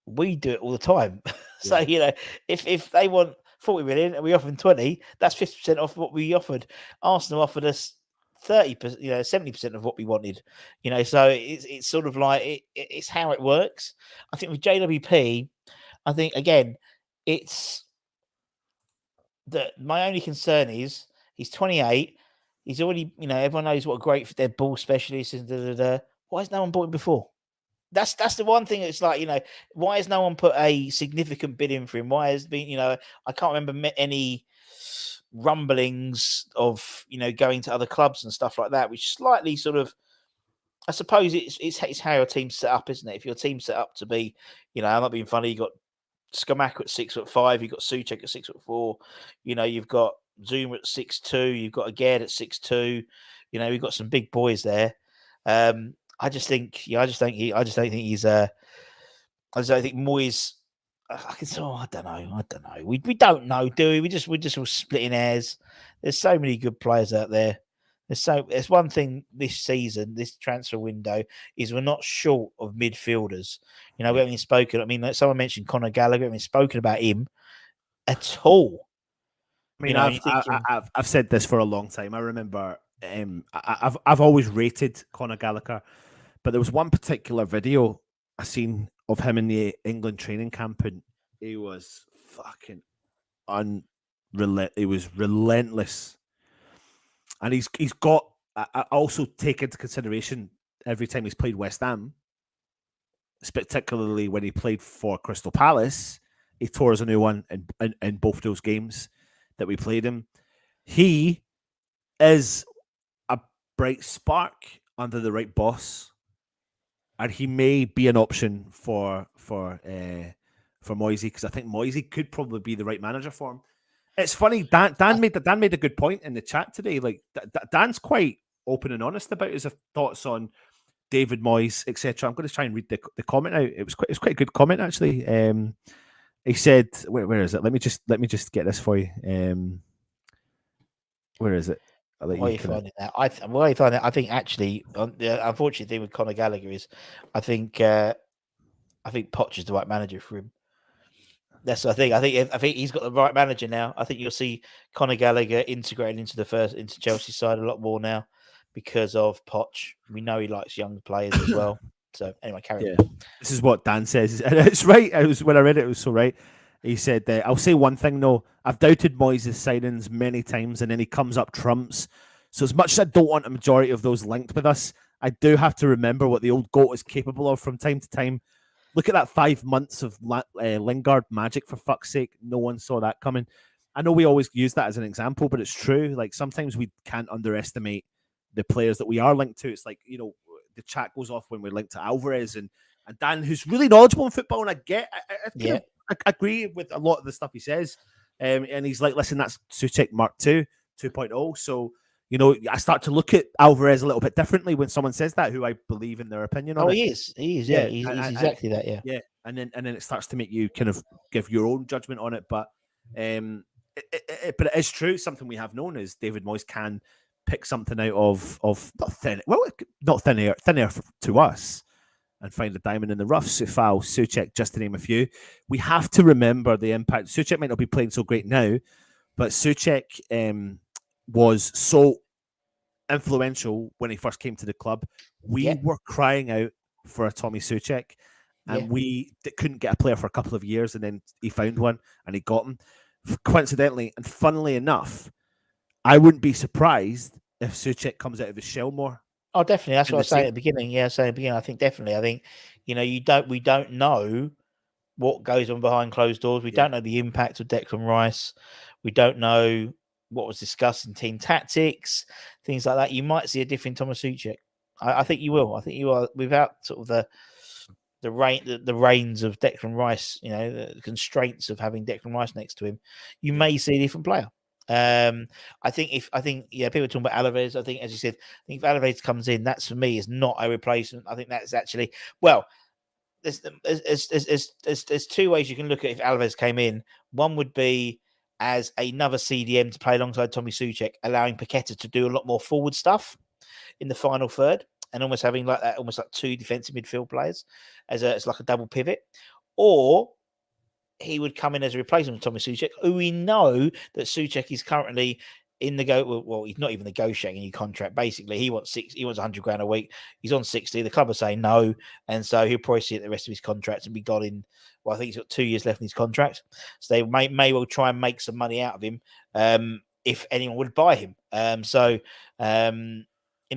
we do it all the time. So if they want 40 million and we offer them 20, that's 50% off what we offered. Arsenal offered us 30%, 70% of what we wanted, so it's sort of like it's how it works. I think with JWP, I think again, it's that my only concern is he's 28. He's already, everyone knows what a great their ball specialist is. Why has no one bought him before? That's the one thing. It's like, why has no one put a significant bid in for him? Why has been, I can't remember any rumblings of going to other clubs and stuff like that, which slightly sort of, I suppose it's how your team's set up, isn't it? If your team's set up to be, I'm not being funny, you got Skamaka at 6'5", you've got Souček at 6'4", you've got Zuma at 6'2", you've got Aged at 6'2", we've got some big boys there. I just don't think he's. I just don't think Moyes. I don't know. We don't know, do we? We're just all splitting hairs. There's so many good players out there. There's one thing this season, this transfer window, is we're not short of midfielders. We haven't even spoken. I mean, like someone mentioned Conor Gallagher. We haven't spoken about him at all. I mean, I've said this for a long time. I remember I've always rated Conor Gallagher, but there was one particular video I seen of him in the England training camp, and he was fucking he was relentless. And he's got. I also take into consideration every time he's played West Ham, particularly when he played for Crystal Palace, he tore us a new one in both those games that we played him. He is a bright spark under the right boss, and he may be an option for Moisey, because I think Moisey could probably be the right manager for him. It's funny, Dan made a good point in the chat today. Like Dan's quite open and honest about his thoughts on David Moyes, etc. I'm going to try and read the comment out. It was quite a good comment actually. He said, "Where is it? Let me just get this for you. Where is it? I'll let you finding that? I think actually, the unfortunate thing with Conor Gallagher is, I think Poch is the right manager for him. That's what I think. I think he's got the right manager now. I think you'll see Conor Gallagher integrating into Chelsea's side a lot more now because of Poch. We know he likes young players as well. So anyway, carry on. This is what Dan says, and it's right. When I read it was so right. He said, "I'll say one thing though. I've doubted Moyes' signings many times, and then he comes up trumps. So as much as I don't want a majority of those linked with us, I do have to remember what the old goat is capable of from time to time. Look at that 5 months of Lingard magic, for fuck's sake. No one saw that coming. I know we always use that as an example, but it's true. Like sometimes we can't underestimate the players that we are linked to. It's like, the chat goes off when we're linked to Alvarez and Dan, who's really knowledgeable in football. And I agree with a lot of the stuff he says. And he's like, listen, that's Souček Mark II, 2.0. So, I start to look at Alvarez a little bit differently when someone says that, who I believe in their opinion on it. He is. Yeah. He's exactly that. Yeah. Yeah. And then it starts to make you kind of give your own judgment on it. But but it is true. Something we have known is David Moyes can pick something out of not thin air to us, and find a diamond in the rough. Sufal, Souček, just to name a few. We have to remember the impact. Souček might not be playing so great now, but Souček was so influential when he first came to the club. We were crying out for a Tommy Souček, and we couldn't get a player for a couple of years, and then he found one and he got him. Coincidentally and funnily enough, I wouldn't be surprised if Souček comes out of his shell more. Oh, definitely. That's what I was saying at the beginning. Yeah, I think definitely. I think, we don't know what goes on behind closed doors. We don't know the impact of Declan Rice. We don't know what was discussed in team tactics, things like that. You might see a different Thomas Souček. I think you will. I think you are, without sort of the reins of Declan Rice, the constraints of having Declan Rice next to him. You may see a different player. I think people are talking about Alvarez. I think, as you said, if Alvarez comes in, that's for me is not a replacement. I think that's actually there's two ways you can look at if Alvarez came in. One would be as another CDM to play alongside Tommy Souček, allowing Paqueta to do a lot more forward stuff in the final third, and almost having like that, almost like two defensive midfield players it's like a double pivot, or he would come in as a replacement for Tommy Souček, who we know that Souček is currently in the well, he's not even negotiating a new contract. Basically, he wants $100,000 a week. He's on 60. The club are saying no, and so he'll probably see the rest of his contract and be gone in. Well, I think he's got 2 years left in his contract, so they may well try and make some money out of him if anyone would buy him. In the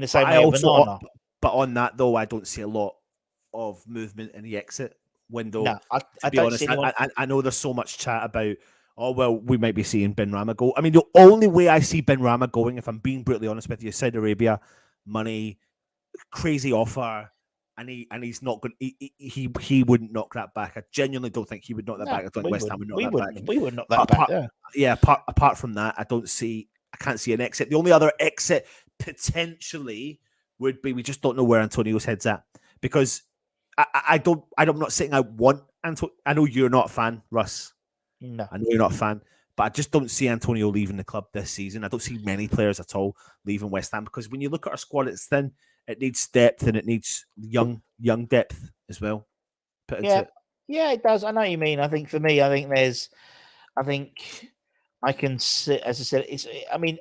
same way, Banana. But on that though, I don't see a lot of movement in the exit window. No, to be honest, I know there's so much chat about, we might be seeing Ben Rama go. I mean, the only way I see Ben Rama going, if I'm being brutally honest with you, Saudi Arabia, money, crazy offer, and he's not going. He wouldn't knock that back. I genuinely don't think he would knock that back. I don't think West Ham would knock that back. We would knock that back. Apart from that, I can't see an exit. The only other exit potentially would be we just don't know where Antonio's head's at, because I'm not saying I want Antonio. I know you're not a fan, Russ. No. I know you're not a fan, but I just don't see Antonio leaving the club this season. I don't see many players at all leaving West Ham, because when you look at our squad, it's thin. It needs depth, and it needs young depth as well. Put into it. Yeah, it does. I know what you mean. I think for me, I think I can see, as I said,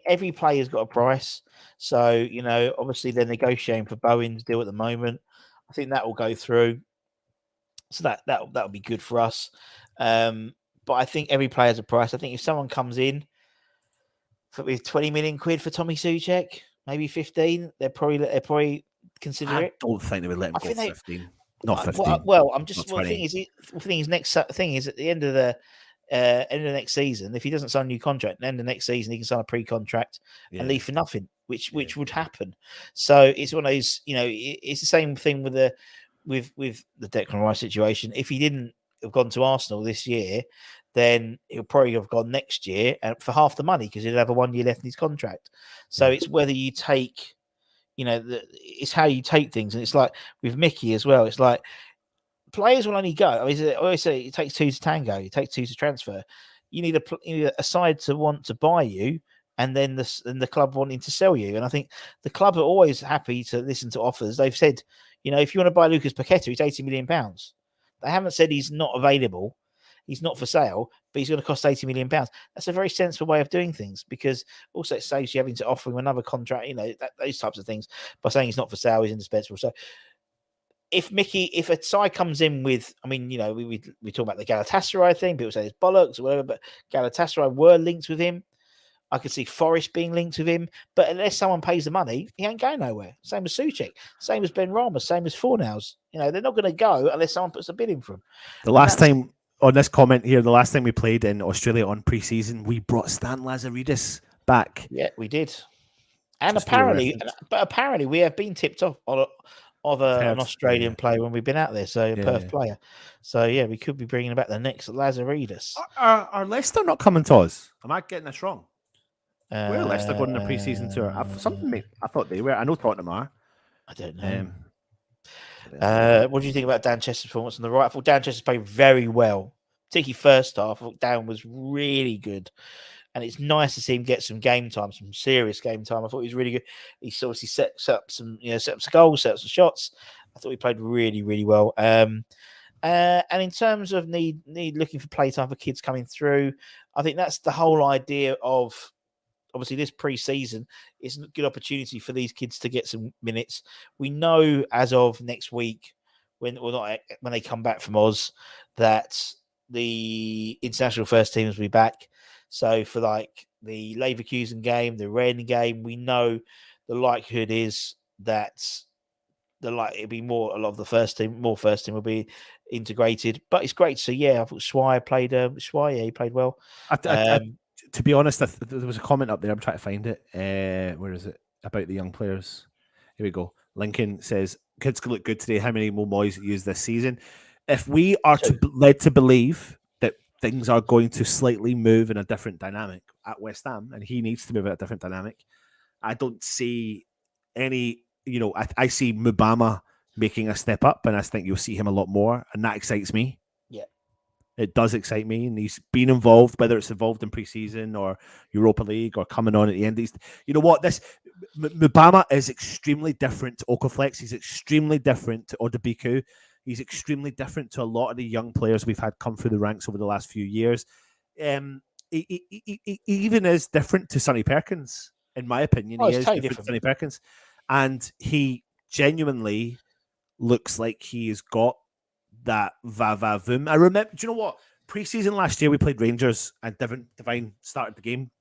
every player's got a price. So, obviously they're negotiating for Bowen's deal at the moment. I think that will go through. So that'll be good for us. But I think every player has a price. I think if someone comes in with 20 million quid for Tommy Soucek, maybe 15, they're probably consider it. I don't think they would let him go 15. Not 15. The thing is, next thing is at the end of the next season, if he doesn't sign a new contract, at the end of next season he can sign a pre-contract and leave for nothing, which would happen. So it's one of those, it's the same thing with the Declan Rice situation. If he didn't have gone to Arsenal this year, then he'll probably have gone next year and for half the money, because he'll have a 1 year left in his contract. So it's whether you take, it's how you take things. And it's like with Mickey as well. It's like players will only go. I always say it takes two to tango. It takes two to transfer. You need a side to want to buy you, and then the club wanting to sell you. And I think the club are always happy to listen to offers. They've said, if you want to buy Lucas Paqueta, it's £80 million. They haven't said he's not available. He's not for sale, but he's going to cost £80 million. That's a very sensible way of doing things, because also it saves you having to offer him another contract, those types of things, by saying he's not for sale, he's indispensable. So if a side comes in with, we talk about the Galatasaray thing, people say it's bollocks or whatever, but Galatasaray were linked with him. I could see Forest being linked with him, but unless someone pays the money, he ain't going nowhere. Same as Soucek, same as Ben Rama, same as Fornals. They're not going to go unless someone puts a bid in for him. The last time on this comment here, the last time we played in Australia on pre-season, we brought Stan Lazaridis back. Yeah, we did. And apparently we have been tipped off of an Australian player when we've been out there, so a Perth player. So yeah, we could be bringing back the next Lazaridis. Are Leicester not coming to us? Am I getting this wrong? Where are Leicester going on a pre-season tour? I thought they were. I know Tottenham are. I don't know. What do you think about Dan Chester's performance on the right? I thought Dan Chester played very well, particularly first half. I thought Dan was really good, and it's nice to see him get some game time, some serious game time. I thought he was really good. He obviously set up some goals, set up some shots. I thought he played really, really well. And in terms of need looking for playtime for kids coming through, I think that's the whole idea of. Obviously, this pre-season is a good opportunity for these kids to get some minutes. We know as of next week, when they come back from Oz, that the international first teams will be back. So for like the Leverkusen game, the Rennes game, we know the likelihood is that it'll be more. A lot of the first team will be integrated. But it's great. So yeah, I thought Swire played. He played well. To be honest, there was a comment up there. I'm trying to find it. Where is it? About the young players. Here we go. Lincoln says, kids could look good today. How many more boys use this season? If we are led to believe that things are going to slightly move in a different dynamic at West Ham, and he needs to move in a different dynamic, I don't see any, I see Mubama making a step up, and I think you'll see him a lot more, and that excites me. It does excite me, and he's been involved, whether it's involved in pre-season or Europa League or coming on at the end. This Mubama is extremely different to Okaflex. He's extremely different to Odebiku. He's extremely different to a lot of the young players we've had come through the ranks over the last few years. He even is different to Sonny Perkins, in my opinion. He is different to Sonny Perkins, and he genuinely looks like he has got that va-va-voom. I remember, do you know what? Pre-season last year, we played Rangers, and Divine started the game.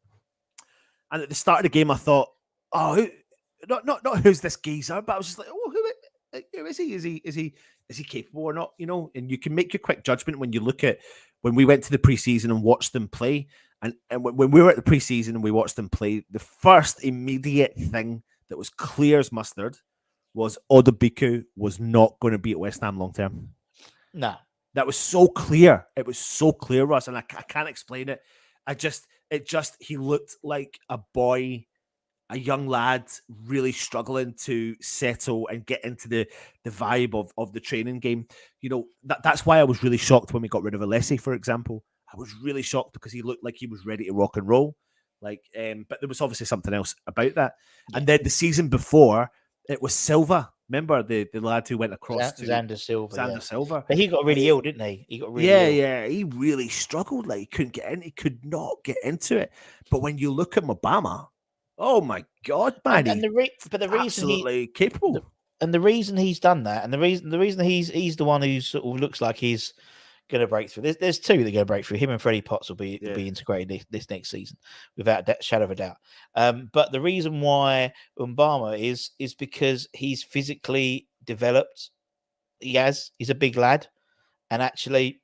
And at the start of the game, I thought, not who's this geezer, but I was just like, who is he? Is he capable or not? And you can make your quick judgment when you look at when we went to the pre-season and watched them play. And when we were at the pre-season and we watched them play, the first immediate thing that was clear as mustard was Odebiku was not going to be at West Ham long term. No. That was so clear. It was so clear, Russ, and I can't explain it. He looked like a boy a young lad really struggling to settle and get into the vibe of the training game. You know, that's why I was really shocked when we got rid of Alessi, for example. I was really shocked because he looked like he was ready to rock and roll. But there was obviously something else about that. Yeah. And then the season before, it was Silva. Remember the lad who went across to Xander Silva. Xander Silva. But he got really ill, didn't he? He got really ill. Yeah. He really struggled. Like, he couldn't get in. He could not get into it. But when you look at Mobama, oh my God, man! And the reason absolutely capable. And the reason he's done that, and the reason he's the one who sort of looks like he's going to break through. There's two that are going to break through. Him and Freddie Potts will be integrated this next season, without shadow of a doubt. But the reason why Mbama is because he's physically developed. He's a big lad, and actually,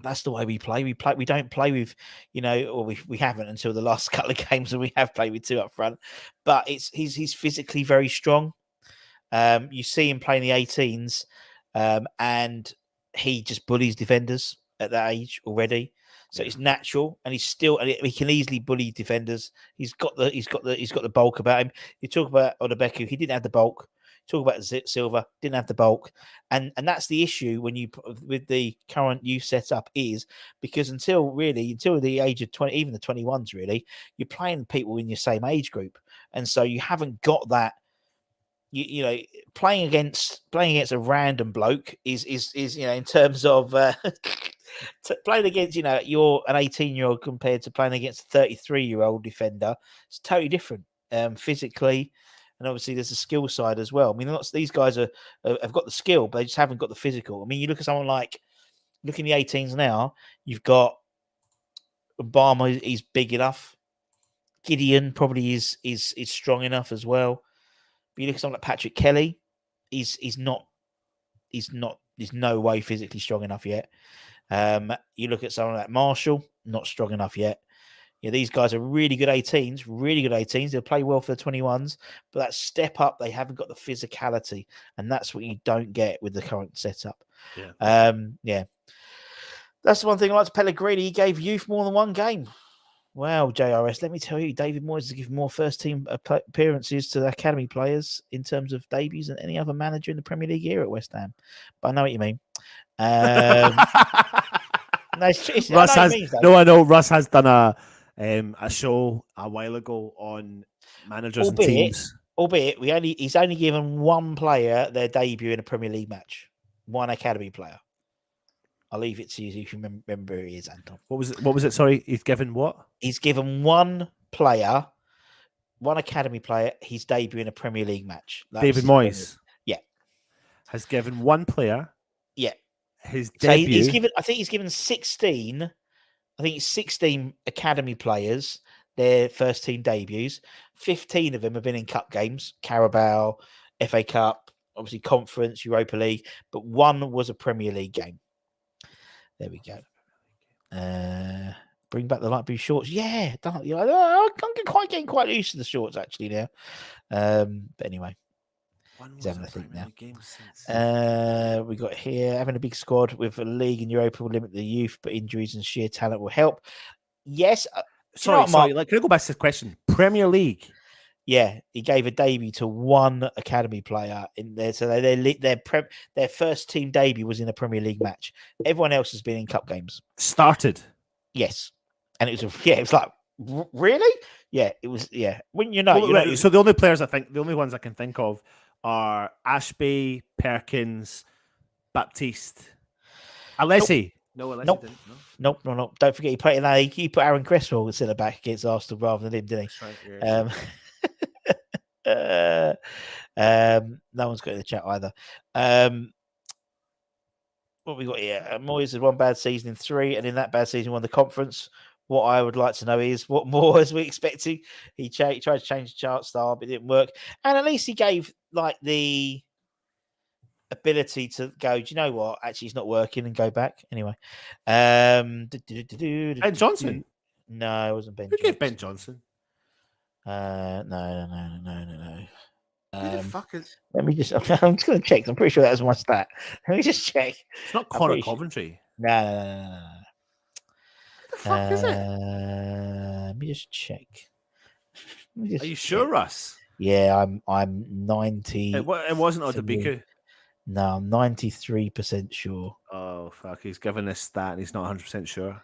that's the way we play. We don't play with, or we haven't until the last couple of games, and we have played with two up front. But he's physically very strong. You see him playing the 18s, and he just bullies defenders at that age already. So it's natural, and he can easily bully defenders. He's got the bulk about him. You talk about Odebeku, he didn't have the bulk. Talk about Silva, didn't have the bulk, and that's the issue with the current youth setup, is because until the age of 20, even the 21s, really, you're playing people in your same age group, and so you haven't got that. You know, playing against a random bloke is in terms of playing against you're an 18-year-old compared to playing against a 33-year-old defender. It's totally different physically. And obviously, there's a skill side as well. I mean, lots of these guys have got the skill, but they just haven't got the physical. I mean, you look at someone look in the 18s now. You've got Obama. He's big enough. Gideon probably is strong enough as well. But you look at someone like Patrick Kelly. He's no way physically strong enough yet. You look at someone like Marshall, not strong enough yet. Yeah, these guys are really good 18s. They'll play well for the 21s, but that step up, they haven't got the physicality, and that's what you don't get with the current setup. Yeah. That's the one thing I like to Pellegrini. He gave youth more than one game. Wow, JRS, let me tell you, David Moyes has given more first-team appearances to the academy players in terms of debuts than any other manager in the Premier League here at West Ham. But I know what you mean. I know Russ has done a show a while ago on managers and teams. Albeit he's only given one player their debut in a Premier League match. One academy player. I'll leave it to you if you remember who he is, Anton. What was it? Sorry, he's given what? He's given one player, one academy player, his debut in a Premier League match. David Moyes. Yeah. Has given one player. Yeah. His debut. So he's given 16. I think it's 16 academy players their first team debuts. 15 of them have been in cup games, Carabao, FA Cup, obviously Conference, Europa League, but one was a Premier League game. There we go. Bring back the light blue shorts. Yeah, I'm getting quite used to the shorts actually now. But anyway. He's having a think now. We got here having a big squad with a league in Europa will limit the youth, but injuries and sheer talent will help. Yes. Sorry. Can I go back to the question? Premier League. Yeah, he gave a debut to one academy player in there, so their first team debut was in a Premier League match. Everyone else has been in cup games. Started. Yes, and it was like really. Yeah, it was. Yeah, when so the only ones I can think of are Ashby, Perkins, Baptiste, Alessi. Nope. No, Alessi didn't. Nope. Don't forget he put Aaron Cresswell at centre back against Arsenal rather than him, didn't he? Right, yeah. No one's got in the chat either. What we got here? Moyes had one bad season in 3, and in that bad season won the conference. What I would like to know is what more was we expecting? He tried to change the chart style, but it didn't work. And at least he gave the ability to go, do you know what? Actually, it's not working, and go back. Anyway. Ben Johnson? No, it wasn't Ben Johnson. Who gave Ben Johnson? No. Who the fuck is... Let me just... I'm just going to check. I'm pretty sure that was my stat. Let me just check. It's not Connor Coventry. No. Who the fuck is it? Let me just check. Are you sure, Russ? Yeah, I'm 90. It wasn't Odebiku. No, I'm 93% sure. Oh fuck! He's given us that, and he's not 100% sure.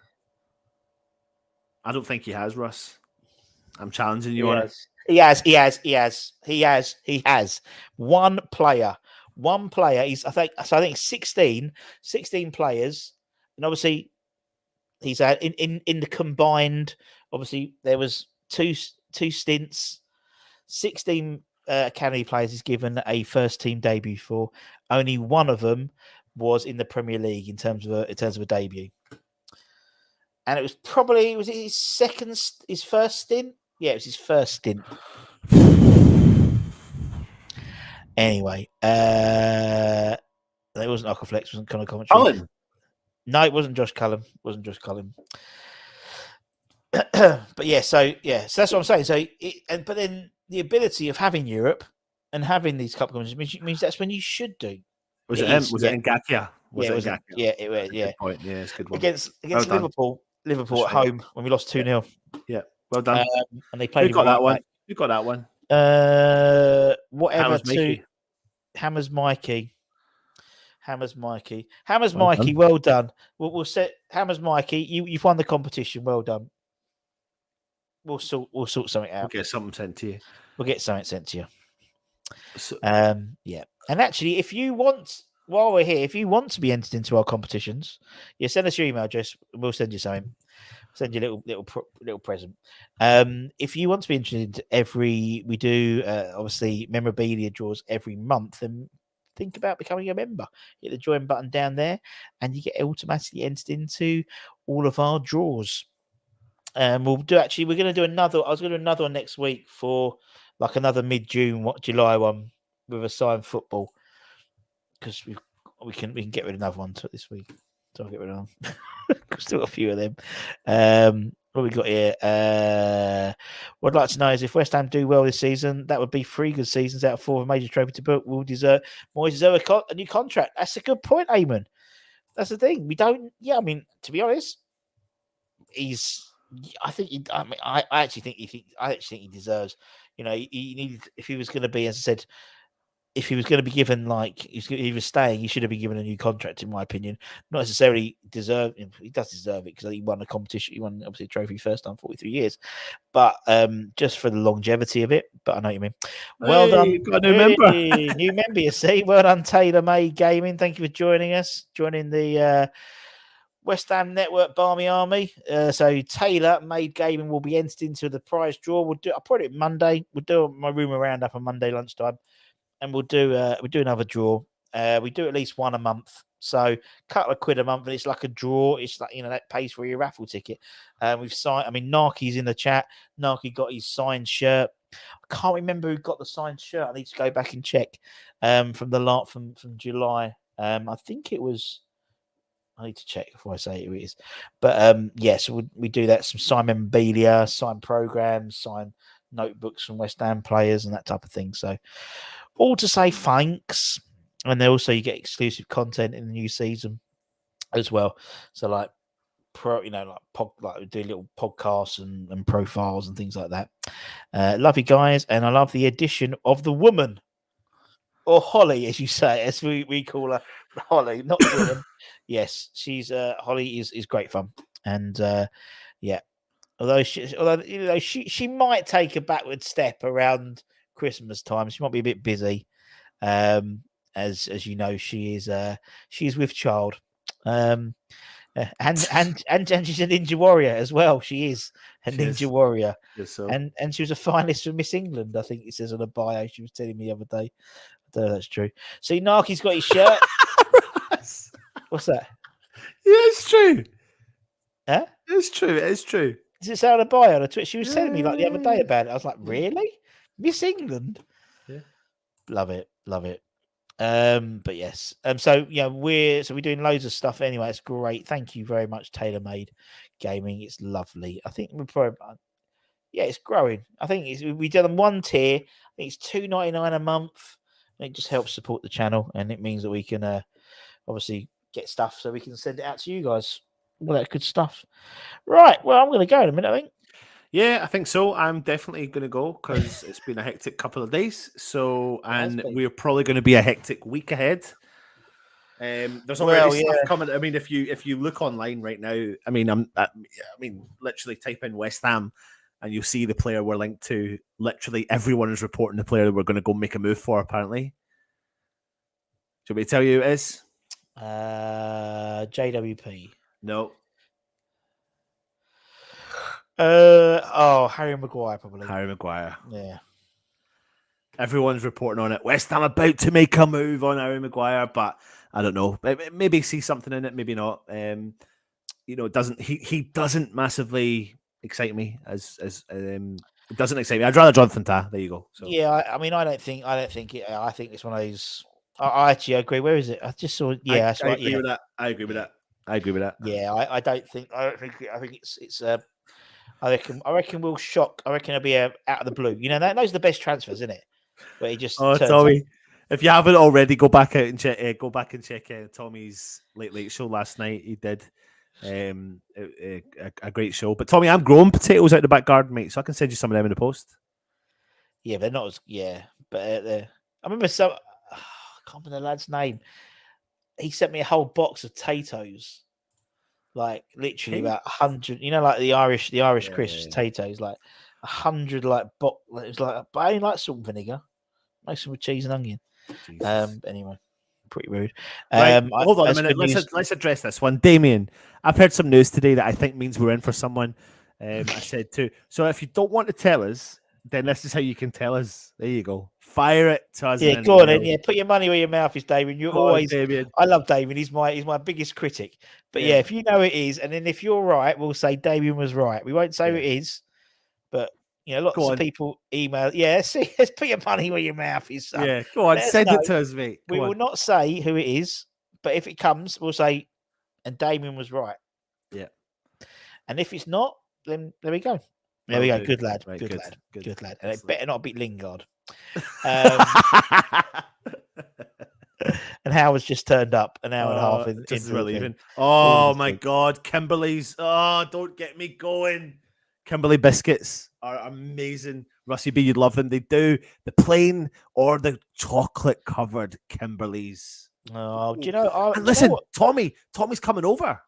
I don't think he has, Russ. I'm challenging you on it. He has. One player. He's I think 16 players, and obviously he's had in the combined. Obviously there was two stints. 16 academy players he's given a first team debut for. Only one of them was in the Premier League in terms of a debut. And it was probably his first stint. Yeah, it was his first stint. Anyway, it wasn't Aquaflex, wasn't Connor commentary. Cullen. No, it wasn't Josh Cullen. But yeah, so that's what I'm saying. So, but then the ability of having Europe and having these cup competitions means that's when you should do. Was it him? Was it Ngakia? Yeah, it was. Yeah, good point. Yeah, it's a good one. Against Liverpool at home when we lost 2-0. Yeah, well done. And they played. Who got that one? Who got that one? Whatever. Hammers Mikey. Well done. We'll set Hammers Mikey. You've won the competition. Well done. We'll sort something out. We'll get something sent to you. So, yeah. And actually, if you want, while we're here, if you want to be entered into our competitions, send us your email address. And we'll send you something. Send you a little present. If you want to be interested, we do obviously memorabilia draws every month, and think about becoming a member. Hit the join button down there, and you get automatically entered into all of our draws. We're going to do another. I was going to do another one next week for like another mid-June, July one with a signed football, because we can get rid of another one this week. So I'll get rid of them. Still got a few of them. What we got here? What I'd like to know is if West Ham do well this season, that would be 3 good seasons out of 4 of a major trophy to book. Moyes deserve a new contract. That's a good point, Eamon. That's the thing. We don't. Yeah, I mean, to be honest, I actually think he deserves. He needed, if he was going to be, as I said, if he was going to be given, like, he was staying, he should have been given a new contract, in my opinion. Not necessarily deserve. He does deserve it because he won a competition. He won, obviously, a trophy first time 43 years. But just for the longevity of it. But I know what you mean. Well done. Got a new member. New member, you see. Well done, Taylor Made Gaming. Thank you for joining us. Joining the West Ham Network Barmy Army. So Taylor Made Gaming will be entered into the prize draw. I'll put it Monday. We'll do my rumour roundup on Monday lunchtime. And we'll do another draw. We do at least one a month, so a couple of quid a month, and it's like a draw. It's like, that pays for your raffle ticket. We've signed. I mean, Narky's in the chat. Narky got his signed shirt. I can't remember who got the signed shirt. I need to go back and check. From the lot from July. I think it was. I need to check before I say who it is. But so we do that. Some signed memorabilia, signed programs, signed notebooks from West Ham players, and that type of thing. So. All to say thanks, and then also you get exclusive content in the new season as well. So like we do little podcasts and profiles and things like that. Love you guys, and I love the addition of the woman, or Holly, as you say, as we call her, Holly, not the woman. Yes, she's Holly is great fun, and although she might take a backward step around Christmas time. She might be a bit busy, as you know, she is with child, and she's a ninja warrior as well. She is a ninja warrior, and she was a finalist for Miss England. I think it says on her bio. She was telling me the other day. I don't know if that's true. See, Narky's got his shirt. What's that? Yeah, it's true. Huh? It's true. It's true. Does it say on her bio on her Twitter? She was telling me like the other day about it. I was like, really? Miss England? Yeah. Love it. But yes. So we're doing loads of stuff anyway. It's great. Thank you very much, Taylor Made Gaming. It's lovely. I think we're probably it's growing. I think we've done one tier. I think it's $2.99 a month. And it just helps support the channel, and it means that we can obviously get stuff so we can send it out to you guys. All that good stuff. Right. Well, I'm going to go in a minute, I think. Yeah, I think so. I'm definitely going to go because it's been a hectic couple of days. So, and we're probably going to be a hectic week ahead. There's already stuff coming. I mean, if you look online right now, I mean, literally type in West Ham, and you'll see the player we're linked to. Literally, everyone is reporting the player that we're going to go make a move for. Apparently, should we tell you who it is? JWP. No. Harry Maguire probably. Harry Maguire. Yeah. Everyone's reporting on it. West Ham about to make a move on Harry Maguire, but I don't know. Maybe see something in it, maybe not. Doesn't he doesn't massively excite me as it doesn't excite me. I'd rather Jonathan Tah. There you go. So. Yeah, I don't think it. I think it's one of those. I actually agree. Where is it? I just saw. Yeah, that's right. I agree with that. I agree with that. Yeah, I don't think. I think it's. I reckon we'll shock. I reckon it'll be out of the blue. You know, those are the best transfers, isn't it? Where he just. Tommy, if you haven't already, go back out and check. Tommy's late show last night. He did a great show. But Tommy, I'm growing potatoes out the back garden, mate, so I can send you some of them in the post. Yeah, they're not as but I remember some. I can't remember the lad's name. He sent me a whole box of potatoes, like literally about 100. You know, like the Irish crisps, potatoes, like 100, like it was like, but I only like salt and vinegar. Make some with cheese and onion. Anyway, pretty rude. Hold on a minute. Let's address this one. Damien, I've heard some news today that I think means we're in for someone. I said too. So if you don't want to tell us, then this is how you can tell us. There you go. Fire it to us. Yeah, go on then. Yeah, put your money where your mouth is, Damien. You're always. Damien. I love Damien. He's my biggest critic. But yeah, if you know it is, and then if you're right, we'll say Damien was right. We won't say who it is, but lots of people email. Yeah, see, let's put your money where your mouth is. Son. Yeah, go on, send it to us, mate. We will not say who it is, but if it comes, we'll say, and Damien was right. Yeah. And if it's not, then there we go. There we go. Good lad. Right, good lad. And it better not be Lingard. And Howard's just turned up an hour and a half into leaving. Oh my God, Kimberly's. Oh, don't get me going. Kimberly biscuits are amazing. Russie B, you'd love them. They do the plain or the chocolate covered Kimberly's. Oh, do you know? And listen, Tommy's coming over.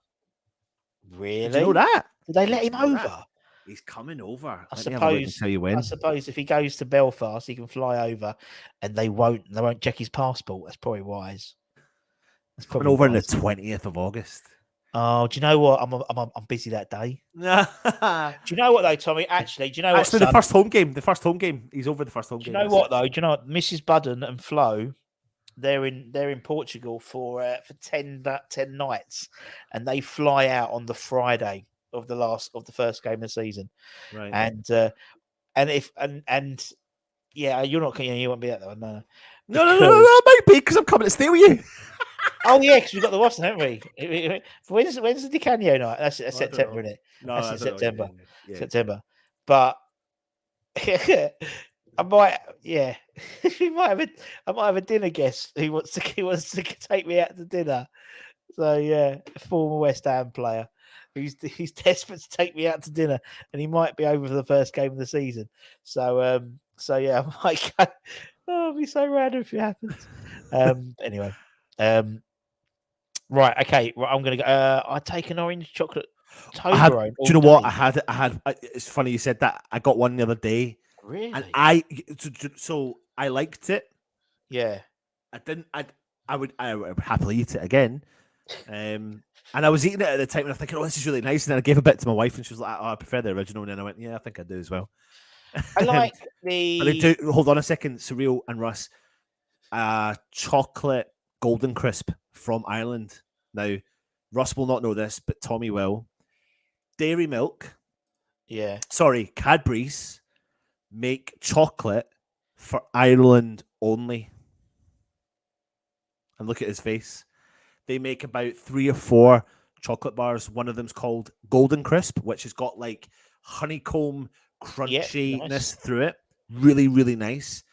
Really? Did you know that? Did they let him over? He's coming over. I suppose if he goes to Belfast, he can fly over, and they won't check his passport. That's probably wise. That's probably coming over on the 20th of August. Oh, do you know what? I'm busy that day. Do you know what though, Tommy? Actually, do you know what? Actually, the first home game. He's over the first home game. Do you know what though? Do you know what? Mrs. Budden and Flo, they're in Portugal for 10 nights, and they fly out on the Friday of the first game of the season. Right. And yeah, you're not. You won't be at that one. No, that might be because I'm coming to stay with you. Oh yeah, because we've got the Watson, haven't we? When's the Di Canio night? That's September, isn't it? No, that's in September. Yeah. September. But I might, I might have a dinner guest who wants to take me out to dinner. So yeah, a former West Ham player who's desperate to take me out to dinner, and he might be over for the first game of the season. So yeah, I might go. Oh, it'd be so random if it happens. Anyway. Right, okay. Well, I'm gonna go. I take an orange chocolate Toblerone. Do you know what I had? It's funny you said that. I got one the other day. Really? And so I liked it. Yeah. I would happily eat it again. And I was eating it at the time, and I'm thinking, oh, this is really nice. And then I gave a bit to my wife, and she was like, oh, I prefer the original. And then I went, yeah, I think I do as well. I like the. Hold on a second, Surreal and Russ. Chocolate Golden Crisp from Ireland. Now, Russ will not know this, but Tommy will. Dairy Milk. Yeah. Sorry, Cadbury's make chocolate for Ireland only. And look at his face. They make about 3 or 4 chocolate bars. One of them's called Golden Crisp, which has got like honeycomb crunchiness through it. Really, really nice.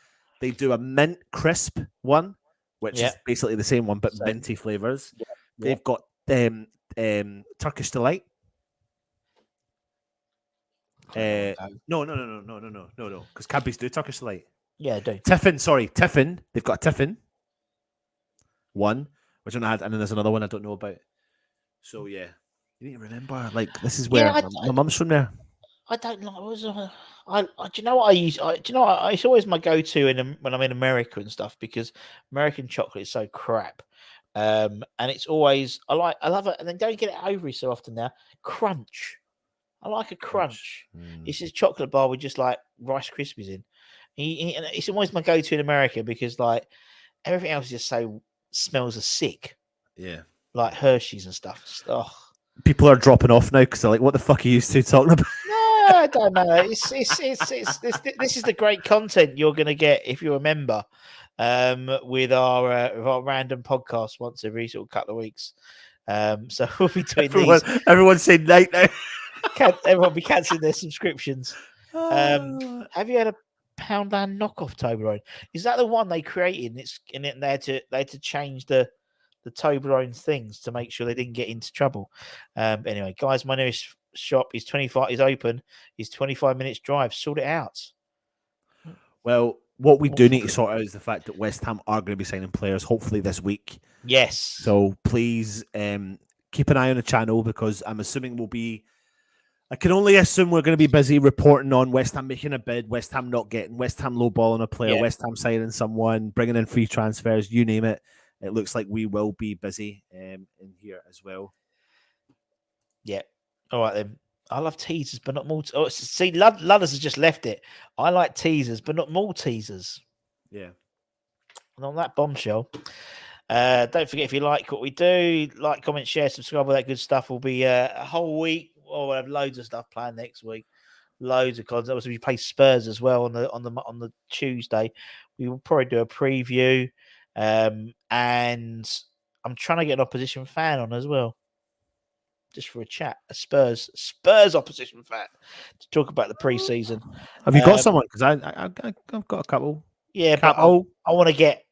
They do a mint crisp one, which is basically the same one, but minty flavors. Yeah. They've got Turkish Delight. No. Because Cadbury's do Turkish Delight. Yeah, I do. Tiffin. They've got a Tiffin. One, which I don't had, and then there's another one I don't know about. So yeah, you need to remember. Like this is where my mum's from there. I don't like. Do you know what I use? Do you know what, it's always my go-to when I'm in America and stuff because American chocolate is so crap. And it's always I love it, and then don't get it over so often now. Crunch. I like a crunch. It's this chocolate bar with just like Rice Krispies in. And it's always my go-to in America because like everything else just so smells of sick. Yeah, like Hershey's and stuff. People are dropping off now because they're like, "What the fuck are you two talking about?" No, I don't know. This is the great content you're going to get if you're a member with our random podcast once every sort of couple of weeks. So we'll be doing these. Everyone's saying night now. Everyone will be cancelling their subscriptions. Have you had a Poundland knockoff Toblerone? Is that the one they created? They had to change the Toblerone things to make sure they didn't get into trouble. Anyway, guys, my nearest shop is 25 is open. Is 25 minutes drive. Sort it out. Well, what we do need to sort out is the fact that West Ham are going to be signing players hopefully this week. Yes. So please keep an eye on the channel because I'm assuming we'll be. I can only assume we're going to be busy reporting on West Ham making a bid, West Ham not getting, West Ham lowballing a player, West Ham signing someone, bringing in free transfers, you name it. It looks like we will be busy in here as well. Yeah. All right, then. I love teasers, but not more. Oh, see, Ludders has just left it. I like teasers, but not more teasers. Yeah. And on that bombshell, don't forget if you like what we do, like, comment, share, subscribe, all that good stuff. Will be a whole week. We'll have loads of stuff planned next week. Loads of content. Obviously, we play Spurs as well on the Tuesday. We will probably do a preview. And I'm trying to get an opposition fan on as well, just for a chat. A Spurs opposition fan to talk about the preseason. Have you got someone? Because I've got a couple. Yeah, but I want to get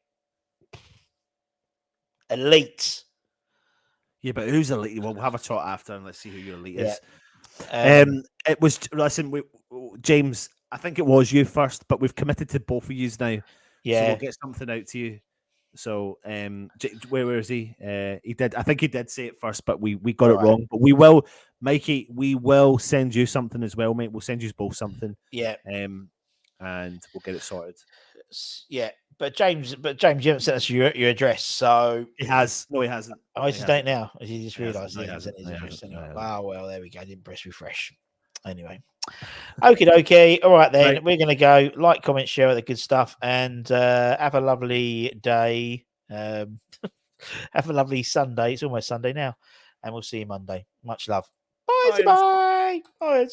elite. Yeah, but who's elite? Well, we'll have a chat after and let's see who your elite is. It was James. I think it was you first, but we've committed to both of yous now. Yeah, so we'll get something out to you. So, where is he? He did. I think he did say it first, but we got it wrong. But we will, Mikey. We will send you something as well, mate. We'll send you both something. Yeah. And we'll get it sorted. Yeah, but James, you haven't sent us your address, so he has. No, he hasn't. Oh, it's date now. He just realised he hasn't sent his address. Oh well, there we go. I didn't press refresh. Anyway. Okay. All right, then. Right. We're going to go. Like, comment, share the good stuff, and have a lovely day. Have a lovely Sunday. It's almost Sunday now, and we'll see you Monday. Much love. Bye. Bye.